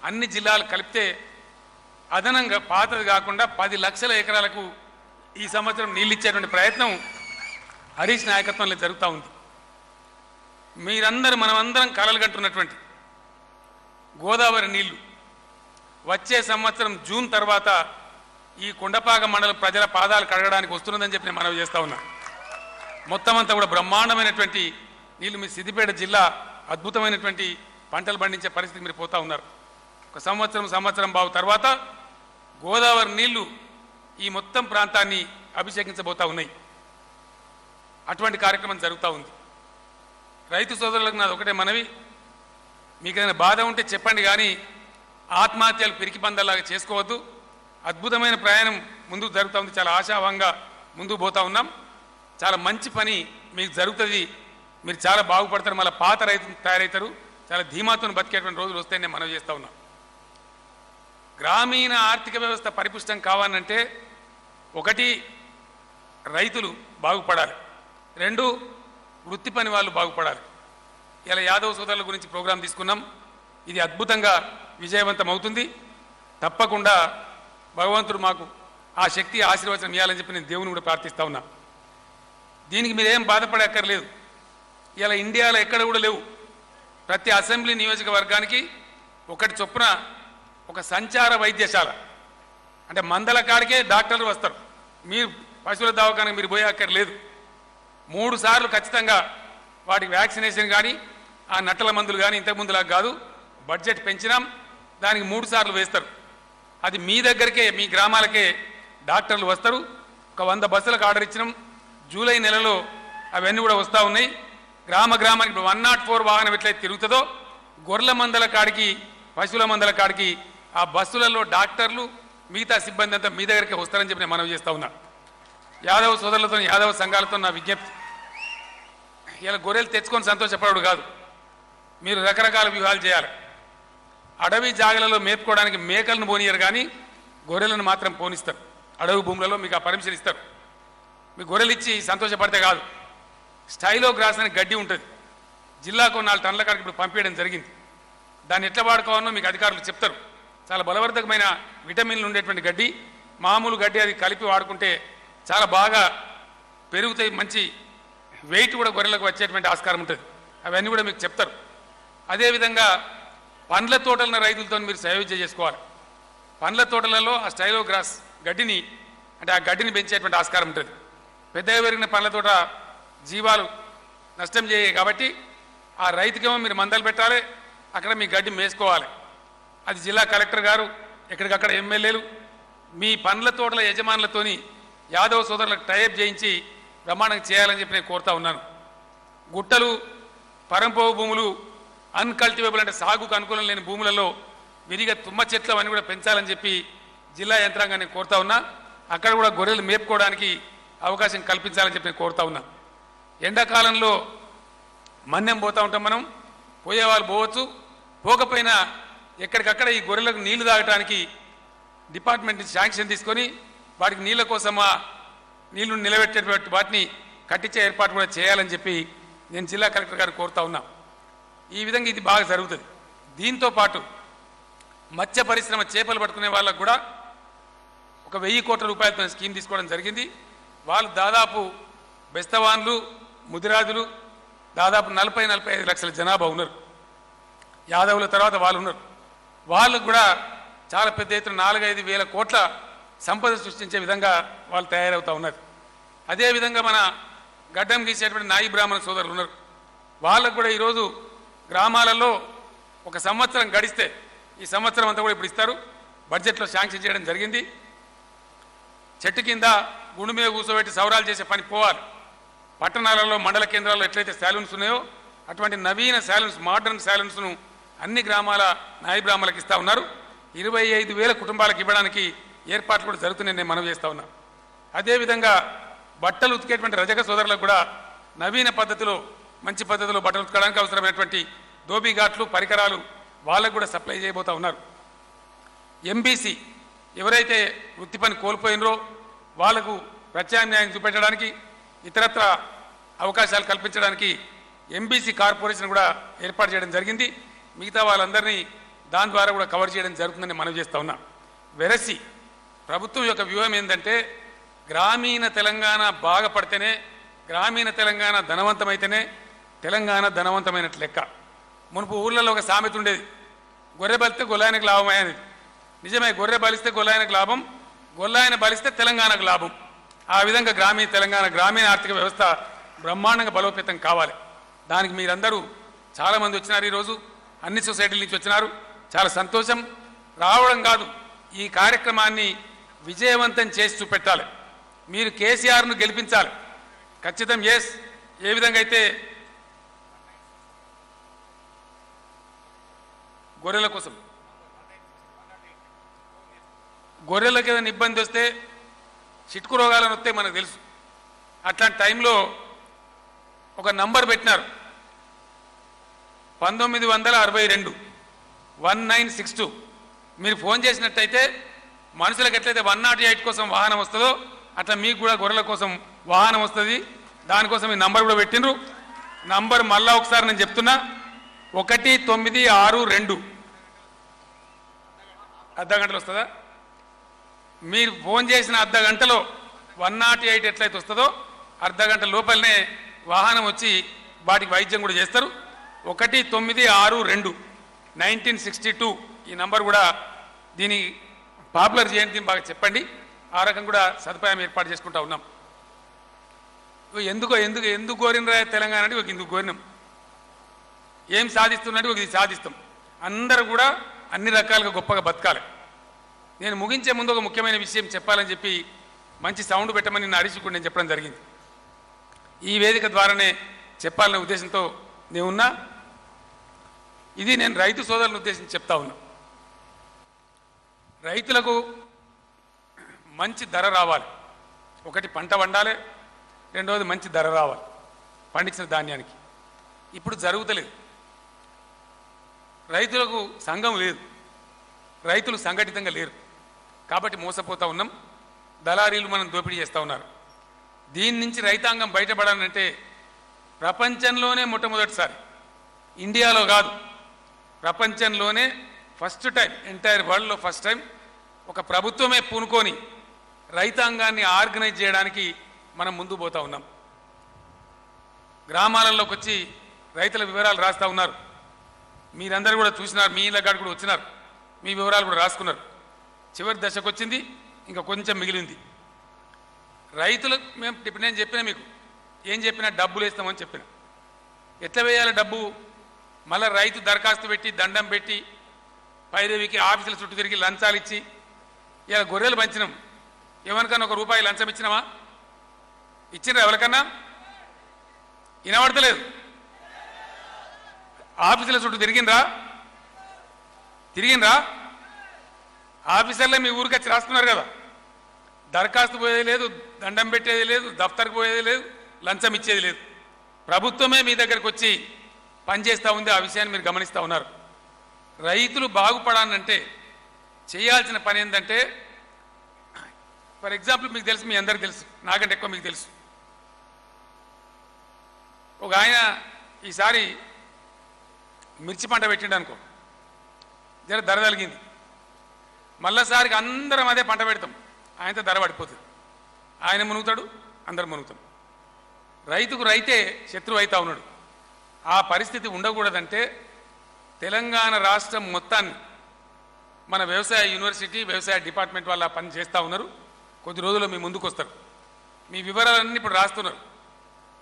అన్ని జిల్లాలు కలిపితే అదనంగా పాతది కాకుండా 10 లక్షల ఎకరాలకు ఈ సంవత్సరం నీళ్ళు ఇచ్చేటువంటి ప్రయత్నం హరీష్ నాయకత్వంలో జరుగుతూ ఉంది. మనమందరం కలలు కంటున్నటువంటి గోదావరి నీళ్లు వచ్చే సంవత్సరం జూన్ తర్వాత ఈ కొండపాక మండల ప్రజల పాదాలు కడగడానికి వస్తున్నదని చెప్పి నేను మనవి చేస్తా ఉన్నా. మొత్తం అంతా కూడా బ్రహ్మాండమైనటువంటి నీళ్లు. మీ సిద్దిపేట జిల్లా అద్భుతమైనటువంటి పంటలు పండించే పరిస్థితి మీరు పోతా ఉన్నారు. ఒక సంవత్సరం బాగు తర్వాత గోదావరి నీళ్లు ఈ మొత్తం ప్రాంతాన్ని అభిషేకించబోతా ఉన్నాయి. అటువంటి కార్యక్రమం జరుగుతూ ఉంది. రైతు సోదరులకు నాది ఒకటే మనవి, మీకు ఏదైనా బాధ ఉంటే చెప్పండి, కానీ ఆత్మహత్యలు పిరికి పందల్లాగా చేసుకోవద్దు. అద్భుతమైన ప్రయాణం ముందుకు జరుగుతూ ఉంది. చాలా ఆశాభంగా ముందుకు పోతా ఉన్నాం. చాలా మంచి పని మీకు జరుగుతుంది. మీరు చాలా బాగుపడతారు. మళ్ళీ పాత రైతులు తయారవుతారు. చాలా ధీమాతో బతికేటువంటి రోజులు వస్తాయని నేను మనవి చేస్తూ ఉన్నాం. గ్రామీణ ఆర్థిక వ్యవస్థ పరిపుష్టం కావాలంటే 1 రైతులు బాగుపడాలి, 2 వృత్తి పని వాళ్ళు బాగుపడాలి. ఇలా యాదవ్ సోదరుల గురించి ప్రోగ్రాం తీసుకున్నాం. ఇది అద్భుతంగా విజయవంతం అవుతుంది. తప్పకుండా భగవంతుడు మాకు ఆ శక్తి ఆశీర్వచనం ఇవ్వాలని చెప్పి నేను దేవుని కూడా ప్రార్థిస్తా ఉన్నా. దీనికి మీరేం బాధపడక్కర్లేదు. ఇలా ఇండియాలో ఎక్కడ కూడా లేవు. ప్రతి అసెంబ్లీ నియోజకవర్గానికి 1 చొప్పున ఒక సంచార వైద్యశాల, అంటే మందల కాడికే డాక్టర్లు వస్తారు. మీరు పశువుల దవాఖానకు మీరు పోయే అక్కర్లేదు. 3 సార్లు ఖచ్చితంగా వాటికి వ్యాక్సినేషన్ కానీ ఆ నట్టల మందులు కానీ ఇంతకుముందులాగా కాదు, బడ్జెట్ పెంచినాం, దానికి 3 సార్లు వేస్తారు. అది మీ దగ్గరికే, మీ గ్రామాలకే డాక్టర్లు వస్తారు. ఒక 100 బస్సులకు ఆర్డర్ ఇచ్చినాం. జూలై నెలలో అవన్నీ కూడా వస్తూ ఉన్నాయి. గ్రామానికి 104 వాహనం ఎట్లయితే తిరుగుతుందో గొర్రెల మందల కాడికి, పశువుల మందల కాడికి ఆ బస్సులలో డాక్టర్లు మిగతా సిబ్బంది అంతా మీ దగ్గరికి వస్తారని చెప్పి నేను మనవి చేస్తూ ఉన్నా. యాదవ సోదరులతో, యాదవ సంఘాలతో నా విజ్ఞప్తి, ఇలా గొర్రెలు తెచ్చుకొని సంతోషపడడు కాదు, మీరు రకరకాల వ్యూహాలు చేయాలి. అడవి జాగలలో మేపుకోవడానికి మేకలను పోనీయరు, కానీ గొర్రెలను మాత్రం పోనిస్తారు. అడవి భూములలో మీకు ఆ పర్మిషన్ ఇస్తారు. మీ గొర్రెలు ఇచ్చి సంతోషపడితే కాదు. స్టైలో గ్రాస్ అనే గడ్డి ఉంటుంది, జిల్లాకు 4 టన్నుల కాడికి ఇప్పుడు పంపించడం జరిగింది. దాన్ని ఎట్లా వాడుకోవాలో మీకు అధికారులు చెప్తారు. చాలా బలవర్ధకమైన విటమిన్లు ఉండేటువంటి గడ్డి, మామూలు గడ్డి, అది కలిపి వాడుకుంటే చాలా బాగా పెరుగుతాయి. మంచి వెయిట్ కూడా గొర్రెలకు వచ్చేటువంటి ఆస్కారం ఉంటుంది. అవన్నీ కూడా మీకు చెప్తారు. అదేవిధంగా పండ్ల తోటలను రైతులతో మీరు సయోధ్య చేసుకోవాలి. పండ్ల తోటలలో ఆ స్టైలో గ్రాస్ గడ్డిని, అంటే ఆ గడ్డిని పెంచేటువంటి ఆస్కారం ఉంటుంది. పెద్దగా పెరిగిన పండ్ల తోట జీవాలు నష్టం చేయాలి కాబట్టి ఆ రైతుకేమో మీరు మందలు పెట్టాలి, అక్కడ మీ గడ్డి మేసుకోవాలి. అది జిల్లా కలెక్టర్ గారు, ఎక్కడికక్కడ ఎమ్మెల్యేలు మీ పండ్ల తోటల యజమానులతోని యాదవ సోదరులకు టైప్ చేయించి ప్రమాణం చేయాలని చెప్పి నేను కోరుతా ఉన్నాను. గుట్టలు, పరంపోవు భూములు, అన్కల్టివేబుల్ అంటే సాగుకు అనుకూలం లేని భూములలో విరిగా తుమ్మ చెట్లు అవన్నీ కూడా పెంచాలని చెప్పి జిల్లా యంత్రాంగాన్ని కోరుతా ఉన్నా. అక్కడ కూడా గొర్రెలు మేపుకోవడానికి అవకాశం కల్పించాలని చెప్పి నేను కోరుతా ఉన్నా. ఎండాకాలంలో మన్యం పోతూ ఉంటాం మనం, పోయేవాళ్ళు పోవచ్చు, పోకపోయినా ఎక్కడికక్కడ ఈ గొర్రెలకు నీళ్లు తాగడానికి డిపార్ట్మెంట్ శాంక్షన్ తీసుకొని వాటికి నీళ్ళ కోసం ఆ నీళ్లు నిలబెట్టేటువంటి వాటిని కట్టించే ఏర్పాటు కూడా చేయాలని చెప్పి నేను జిల్లా కలెక్టర్ గారిని కోరుతా ఉన్నా. ఈ విధంగా ఇది బాగా జరుగుతుంది. దీంతో పాటు మత్స్య పరిశ్రమ, చేపలు పట్టుకునే వాళ్ళకు కూడా ఒక 1000 కోట్ల రూపాయలతో స్కీమ్ తీసుకోవడం జరిగింది. వాళ్ళు దాదాపు బెస్తవాన్లు, ముదిరాజులు దాదాపు 40-45 లక్షల జనాభా ఉన్నారు. యాదవుల తర్వాత వాళ్ళు ఉన్నారు. వాళ్ళకు కూడా చాలా పెద్ద ఎత్తున 4-5 వేల కోట్ల సంపద సృష్టించే విధంగా వాళ్ళు తయారవుతూ ఉన్నారు. అదేవిధంగా మన గడ్డం గీసేటువంటి నాయి బ్రాహ్మణ సోదరులు ఉన్నారు. వాళ్ళకు కూడా ఈరోజు గ్రామాలలో ఒక సంవత్సరం గడిస్తే ఈ సంవత్సరం అంతా కూడా ఇప్పుడు ఇస్తారు. బడ్జెట్లో శాంక్షన్ చేయడం జరిగింది. చెట్టు కింద గుండు మీద కూర్చోబెట్టి సౌరాలు చేసే పని పోవాలి. పట్టణాలలో మండల కేంద్రాల్లో ఎట్లయితే శాలూన్స్ ఉన్నాయో అటువంటి నవీన శాలూన్స్, మోడర్న్ శాలూన్స్ను అన్ని గ్రామాల నాయి బ్రాహ్మణులకు ఇస్తూ ఉన్నారు. 25,000 కుటుంబాలకు ఇవ్వడానికి ఏర్పాట్లు కూడా జరుగుతున్నాయని నేను మనవి చేస్తూ ఉన్నాను. అదేవిధంగా బట్టలు ఉతికేటువంటి రజక సోదరులకు కూడా నవీన పద్ధతిలో, మంచి పద్ధతిలో బట్టలు ఉతకడానికి అవసరమైనటువంటి దోబీ ఘాట్లు, పరికరాలు వాళ్ళకు కూడా సప్లై చేయబోతూ ఉన్నారు. ఎంబీసీ ఎవరైతే వృత్తి పని కోల్పోయినరో వాళ్లకు ప్రత్యామ్నాయం చూపెట్టడానికి, ఇతరత్ర అవకాశాలు కల్పించడానికి ఎంబీసీ కార్పొరేషన్ కూడా ఏర్పాటు చేయడం జరిగింది. మిగతా వాళ్ళందరినీ దాని ద్వారా కూడా కవర్ చేయడం జరుగుతుందని మనవి చేస్తూ ఉన్నా. వెరసి ప్రభుత్వం యొక్క వ్యూహం ఏంటంటే గ్రామీణ తెలంగాణ బాగుపడితేనే, గ్రామీణ తెలంగాణ ధనవంతమైతేనే తెలంగాణ ధనవంతమైనట్లు లెక్క. మునుపు ఊళ్ళలో ఒక సామెత ఉండేది, గొర్రె బలిస్తే గొల్లాయనకు లాభం అనేది. నిజమే, గొర్రె బలిస్తే గొల్లాయనకు లాభం, గొల్లాయన బలిస్తే తెలంగాణకు లాభం. ఆ విధంగా గ్రామీణ ఆర్థిక వ్యవస్థ బ్రహ్మాండంగా బలోపేతం కావాలి. దానికి మీరందరూ చాలామంది వచ్చినారు. ఈరోజు అన్ని సొసైటీల నుంచి వచ్చినారు. చాలా సంతోషం. రావడం కాదు, ఈ కార్యక్రమాన్ని విజయవంతం చేసి చూపెట్టాలి. మీరు కేసీఆర్ను గెలిపించాలి. ఖచ్చితం. ఏ విధంగా అయితే గొర్రెల కోసం, గొర్రెలకు ఏదైనా ఇబ్బంది వస్తే, చిటుకు రోగాలను వస్తే మనకు తెలుసు. అట్లాంటి టైంలో ఒక నంబర్ పెట్టినారు, 1962 1962. మీరు ఫోన్ చేసినట్టయితే మనుషులకు ఎట్లయితే 108 కోసం వాహనం వస్తుందో అట్లా మీకు కూడా గొర్రెల కోసం వాహనం వస్తుంది. దానికోసం ఈ నంబర్ కూడా పెట్టినరు. నంబర్ మళ్ళా ఒకసారి నేను చెప్తున్నా, 1962. అర్ధ గంటలు వస్తుందా? మీరు ఫోన్ చేసిన అర్ధ గంటలో 108 ఎట్లయితే వస్తుందో అర్ధ గంట లోపలనే వాహనం వచ్చి వాటికి వైద్యం కూడా చేస్తారు. 1962 1962 ఈ నంబర్ కూడా దీన్ని పాపులర్ చేయండి, దీన్ని బాగా చెప్పండి. ఆ రకం కూడా సదుపాయం ఏర్పాటు చేసుకుంటా ఉన్నాం. ఎందుకు కోరినరా తెలంగాణ అంటే ఒక ఇందుకు కోరినాం. ఏం సాధిస్తున్నట్టు ఒక ఇది సాధిస్తాం. అందరూ కూడా అన్ని రకాలుగా గొప్పగా బతకాలి. నేను ముగించే ముందు ఒక ముఖ్యమైన విషయం చెప్పాలని చెప్పి మంచి సౌండ్ పెట్టమని నిన్న హరీష్ కూడా నేను చెప్పడం జరిగింది. ఈ వేదిక ద్వారానే చెప్పాలనే ఉద్దేశంతో నేనున్నా. ఇది నేను రైతు సోదరులను ఉద్దేశించి చెప్తా ఉన్నా. రైతులకు మంచి ధర రావాలి. ఒకటి పంట వండాలి, రెండవది మంచి ధర రావాలి పండించిన ధాన్యానికి. ఇప్పుడు జరుగుతలేదు. రైతులకు సంఘం లేదు, రైతులు సంఘటితంగా లేరు. కాబట్టి మోసపోతూ ఉన్నాం. దళారీలు మనం దోపిడీ చేస్తూ ఉన్నారు. దీని నుంచి రైతాంగం బయటపడాలంటే ప్రపంచంలోనే మొట్టమొదటిసారి, ఇండియాలో కాదు ప్రపంచంలోనే ఫస్ట్ టైం, ఎంటైర్ వరల్డ్లో ఫస్ట్ టైం ఒక ప్రభుత్వమే పూనుకొని రైతాంగాన్ని ఆర్గనైజ్ చేయడానికి మనం ముందు పోతూ ఉన్నాం. గ్రామాలలోకి వచ్చి రైతుల వివరాలు రాస్తూ ఉన్నారు. మీరందరూ కూడా చూసినారు, మీ ఇళ్ళ కాడ కూడా వచ్చినారు, మీ వివరాలు కూడా రాసుకున్నారు. చివరి దశకు వచ్చింది, ఇంకా కొంచెం మిగిలింది. రైతులకు ఇప్పుడు నేను చెప్పిన, మీకు ఏం చెప్పినా డబ్బులు వేస్తామని చెప్పిన. ఎట్లా వేయాలి డబ్బు? మళ్ళీ రైతు దరఖాస్తు పెట్టి, దండం పెట్టి, పైరవికి ఆఫీసుల చుట్టూ తిరిగి లంచాలు ఇచ్చి, ఇలా గొర్రెలు పంచినాం. ఎవరికన్నా ₹1 లంచం ఇచ్చినామా? ఇచ్చినా ఎవరికన్నా? వినబడతలేదు. ఆఫీసుల చుట్టూ తిరిగినరా? ఆఫీసర్లే మీ ఊరికి వచ్చి రాస్తున్నారు కదా. దరఖాస్తు పోయేది లేదు, దండం పెట్టేది లేదు, దఫ్తర్కి పోయేది లేదు, లంచం ఇచ్చేది లేదు. ప్రభుత్వమే మీ దగ్గరకు వచ్చి పనిచేస్తూ ఉంది. ఆ విషయాన్ని మీరు గమనిస్తూ ఉన్నారు. రైతులు బాగుపడాలంటే చేయాల్సిన పని ఏంటంటే, ఫర్ ఎగ్జాంపుల్ మీకు తెలుసు, మీ అందరికి తెలుసు, నాకంటే ఎక్కువ మీకు తెలుసు. ఒక ఆయన ఈసారి మిర్చి పంట పెట్టిండు అనుకో, జర ధర తగిలింది. మళ్ళీసారికి అందరం అదే పంట పెడతాం, ఆయనతో ధర పడిపోతుంది. ఆయన మునుగుతాడు, అందరం మునుగుతాం. రైతుకు రైతే శత్రువు అవుతా ఉన్నాడు. ఆ పరిస్థితి ఉండకూడదంటే తెలంగాణ రాష్ట్రం మొత్తాన్ని మన వ్యవసాయ యూనివర్సిటీ, వ్యవసాయ డిపార్ట్మెంట్ వాళ్ళ పని చేస్తూ ఉన్నారు. కొద్ది రోజుల్లో మీ ముందుకు వస్తారు. మీ వివరాలన్నీ ఇప్పుడు రాస్తున్నారు.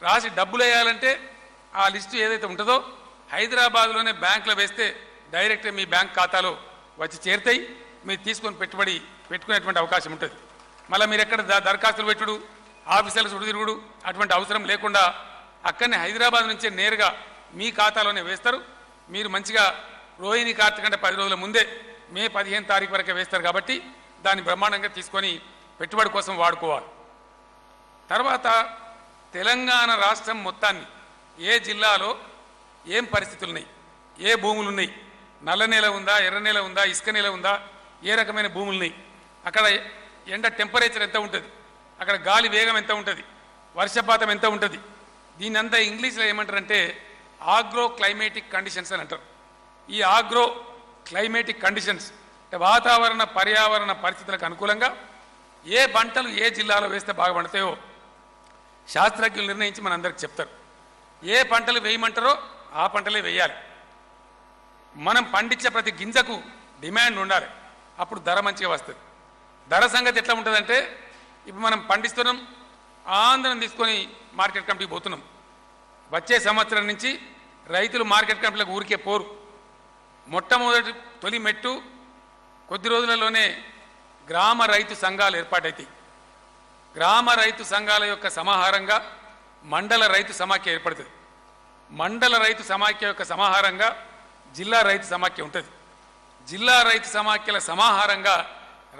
రాసి డబ్బులు వేయాలంటే ఆ లిస్టు ఏదైతే ఉంటుందో హైదరాబాద్లోనే బ్యాంకులో వేస్తే డైరెక్ట్గా మీ బ్యాంక్ ఖాతాలో వచ్చి చేరుతాయి. మీరు తీసుకొని పెట్టుబడి పెట్టుకునేటువంటి అవకాశం ఉంటుంది. మళ్ళీ మీరు ఎక్కడ దరఖాస్తులు పెట్టుడు, ఆఫీసర్లు చుట్టూ తిరుగుడు అటువంటి అవసరం లేకుండా అక్కడనే హైదరాబాద్ నుంచే నేరుగా మీ ఖాతాలోనే వేస్తారు. మీరు మంచిగా రోహిణి కార్తీ కంటే 10 రోజుల ముందే మే 15 తారీఖు వరకే వేస్తారు కాబట్టి దాన్ని బ్రహ్మాండంగా తీసుకొని పెట్టుబడి కోసం వాడుకోవాలి. తర్వాత తెలంగాణ రాష్ట్రం మొత్తాన్ని ఏ జిల్లాలో ఏం పరిస్థితులు ఉన్నాయి, ఏ భూములు ఉన్నాయి, నల్ల నేల ఉందా, ఎర్ర నేల ఉందా, ఇసుక నేల ఉందా, ఏ రకమైన భూములు ఉన్నాయి, అక్కడ ఎండ టెంపరేచర్ ఎంత ఉంటుంది, అక్కడ గాలి వేగం ఎంత ఉంటుంది, వర్షపాతం ఎంత ఉంటుంది, దీని అంతా ఇంగ్లీష్లో ఏమంటారంటే ఆగ్రో క్లైమేటిక్ కండిషన్స్ అని అంటారు. ఈ ఆగ్రో క్లైమేటిక్ కండిషన్స్ అంటే వాతావరణ పర్యావరణ పరిస్థితులకు అనుకూలంగా ఏ పంటలు ఏ జిల్లాలో వేస్తే బాగా పండుతాయో శాస్త్రజ్ఞులు నిర్ణయించి మనందరికి చెప్తారు. ఏ పంటలు వేయమంటారో ఆ పంటలే వేయాలి. మనం పండించే ప్రతి గింజకు డిమాండ్ ఉండాలి, అప్పుడు ధర మంచిగా వస్తుంది. ధర సంగతి ఎట్లా ఉంటుందంటే ఇప్పుడు మనం పండిస్తున్నాం, ఆంధ్రం తీసుకొని మార్కెట్ కమిటీకి పోతున్నాం. వచ్చే సంవత్సరం నుంచి రైతులు మార్కెట్ కమిటీలకు ఊరికే పోరు. మొట్టమొదటి తొలి మెట్టు కొద్ది రోజులలోనే గ్రామ రైతు సంఘాలు ఏర్పాటవుతాయి. గ్రామ రైతు సంఘాల యొక్క సమాహారంగా మండల రైతు సమాఖ్య ఏర్పడుతుంది. మండల రైతు సమాఖ్య యొక్క సమాహారంగా జిల్లా రైతు సమాఖ్య ఉంటుంది. జిల్లా రైతు సమాఖ్యల సమాహారంగా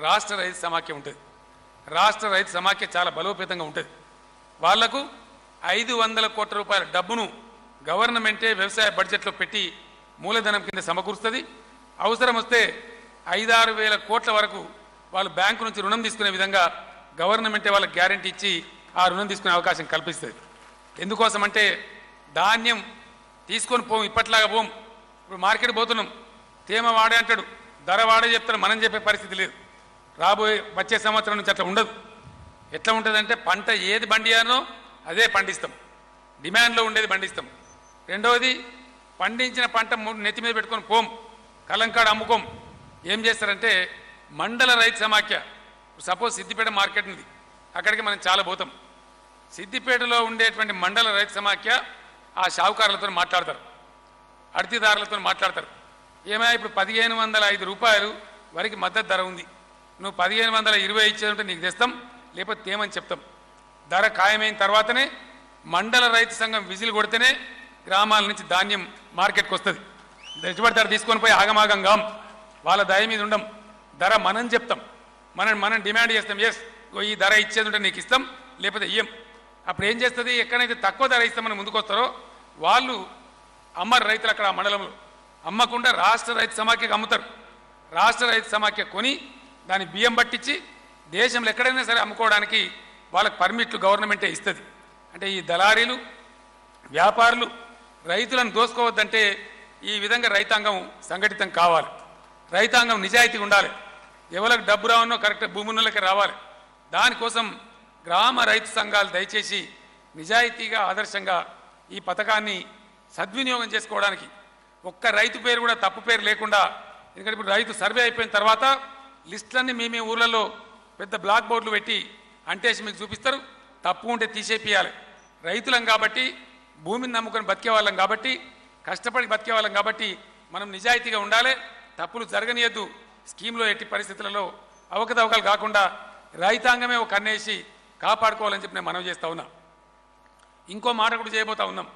రాష్ట్ర రైతు సమాఖ్య ఉంటుంది. రాష్ట్ర రైతు సమాఖ్య చాలా బలోపేతంగా ఉంటుంది. వాళ్లకు 500 కోట్ల రూపాయల డబ్బును గవర్నమెంటే వ్యవసాయ బడ్జెట్లో పెట్టి మూలధనం కింద సమకూరుస్తుంది. అవసరం వస్తే 5-6 వేల కోట్ల వరకు వాళ్ళు బ్యాంకు నుంచి రుణం తీసుకునే విధంగా గవర్నమెంటే వాళ్ళకి గ్యారంటీ ఇచ్చి ఆ రుణం తీసుకునే అవకాశం కల్పిస్తుంది. ఎందుకోసం అంటే ధాన్యం తీసుకొని పోం, ఇప్పట్లాగా పోం. ఇప్పుడు మార్కెట్ పోతున్నాం, తేమ వాడే అంటాడు, ధర వాడే చెప్తాడు, మనం చెప్పే పరిస్థితి లేదు. వచ్చే సంవత్సరం నుంచి అట్లా ఉండదు. ఎట్లా ఉంటుందంటే పంట ఏది పండియానో అదే పండిస్తాం, డిమాండ్లో ఉండేది పండిస్తాం. రెండవది పండించిన పంట నెత్తి మీద పెట్టుకొని పోం, కలంకాడ అమ్ముకోం. ఏం చేస్తారంటే మండల రైతు సమాఖ్య, సపోజ్ సిద్దిపేట మార్కెట్ ఉంది, అక్కడికి మనం చాలా పోతాం. సిద్దిపేటలో ఉండేటువంటి మండల రైతు సమాఖ్య ఆ షావుకారులతో మాట్లాడతారు, అర్తిదారులతో మాట్లాడతారు. ఏమైనా ఇప్పుడు 1505 రూపాయలు వరకు మద్దతు ధర ఉంది, నువ్వు 1520 ఇచ్చేదంటే నీకు తెస్తాం, లేకపోతే తేమని చెప్తాం. ధర ఖాయమైన తర్వాతనే మండల రైతు సంఘం విజిల్ కొడితేనే గ్రామాల నుంచి ధాన్యం మార్కెట్కి వస్తుంది. తెచ్చుబడి ధర తీసుకొని పోయి ఆగమాగంగా వాళ్ళ దయ మీద ఉండం, ధర మనం చెప్తాం, మనం డిమాండ్ చేస్తాం. ఎస్ ఈ ధర ఇచ్చేది ఉంటే నీకు ఇస్తాం, లేకపోతే ఇయ్యం. అప్పుడు ఏం చేస్తుంది, ఎక్కడైతే తక్కువ ధర ఇస్తామని ముందుకు వస్తారో వాళ్ళు అమ్మరు. రైతులు అక్కడ ఆ మండలంలో అమ్మకుండా రాష్ట్ర రైతు సమాఖ్యకు అమ్ముతారు. రాష్ట్ర రైతు సమాఖ్య కొని దాన్ని బియ్యం పట్టించి దేశంలో ఎక్కడైనా సరే అమ్ముకోవడానికి వాళ్ళకి పర్మిట్లు గవర్నమెంటే ఇస్తుంది. అంటే ఈ దళారీలు వ్యాపారులు రైతులను దోసుకోవద్దంటే ఈ విధంగా రైతాంగం సంఘటితం కావాలి, రైతాంగం నిజాయితీ ఉండాలి. ఎవరికి డబ్బు రావన్నో కరెక్ట్ భూములకి రావాలి. దానికోసం గ్రామ రైతు సంఘాలు దయచేసి నిజాయితీగా ఆదర్శంగా ఈ పథకాన్ని సద్వినియోగం చేసుకోవడానికి ఒక్క రైతు పేరు కూడా తప్పు పేరు లేకుండా, ఎందుకంటే ఇప్పుడు రైతు సర్వే అయిపోయిన తర్వాత లిస్టులన్నీ మీ ఊళ్ళలో పెద్ద బ్లాక్ బోర్డులు పెట్టి అంటేసి మీకు చూపిస్తారు, తప్పు ఉంటే తీసేపియాలి. రైతులం కాబట్టి, భూమిని నమ్ముకొని బతికే వాళ్ళం కాబట్టి, కష్టపడి బతికే వాళ్ళం కాబట్టి మనం నిజాయితీగా ఉండాలి, తప్పులు జరగనియద్దు. స్కీమ్లో ఎట్టి పరిస్థితులలో అవకతవకలు కాకుండా రైతాంగమే ఒక కన్నేసి కాపాడుకోవాలని చెప్పి నేను మనవి చేస్తూ ఉన్నా. ఇంకో మాట కూడా చేయబోతా ఉన్నాం.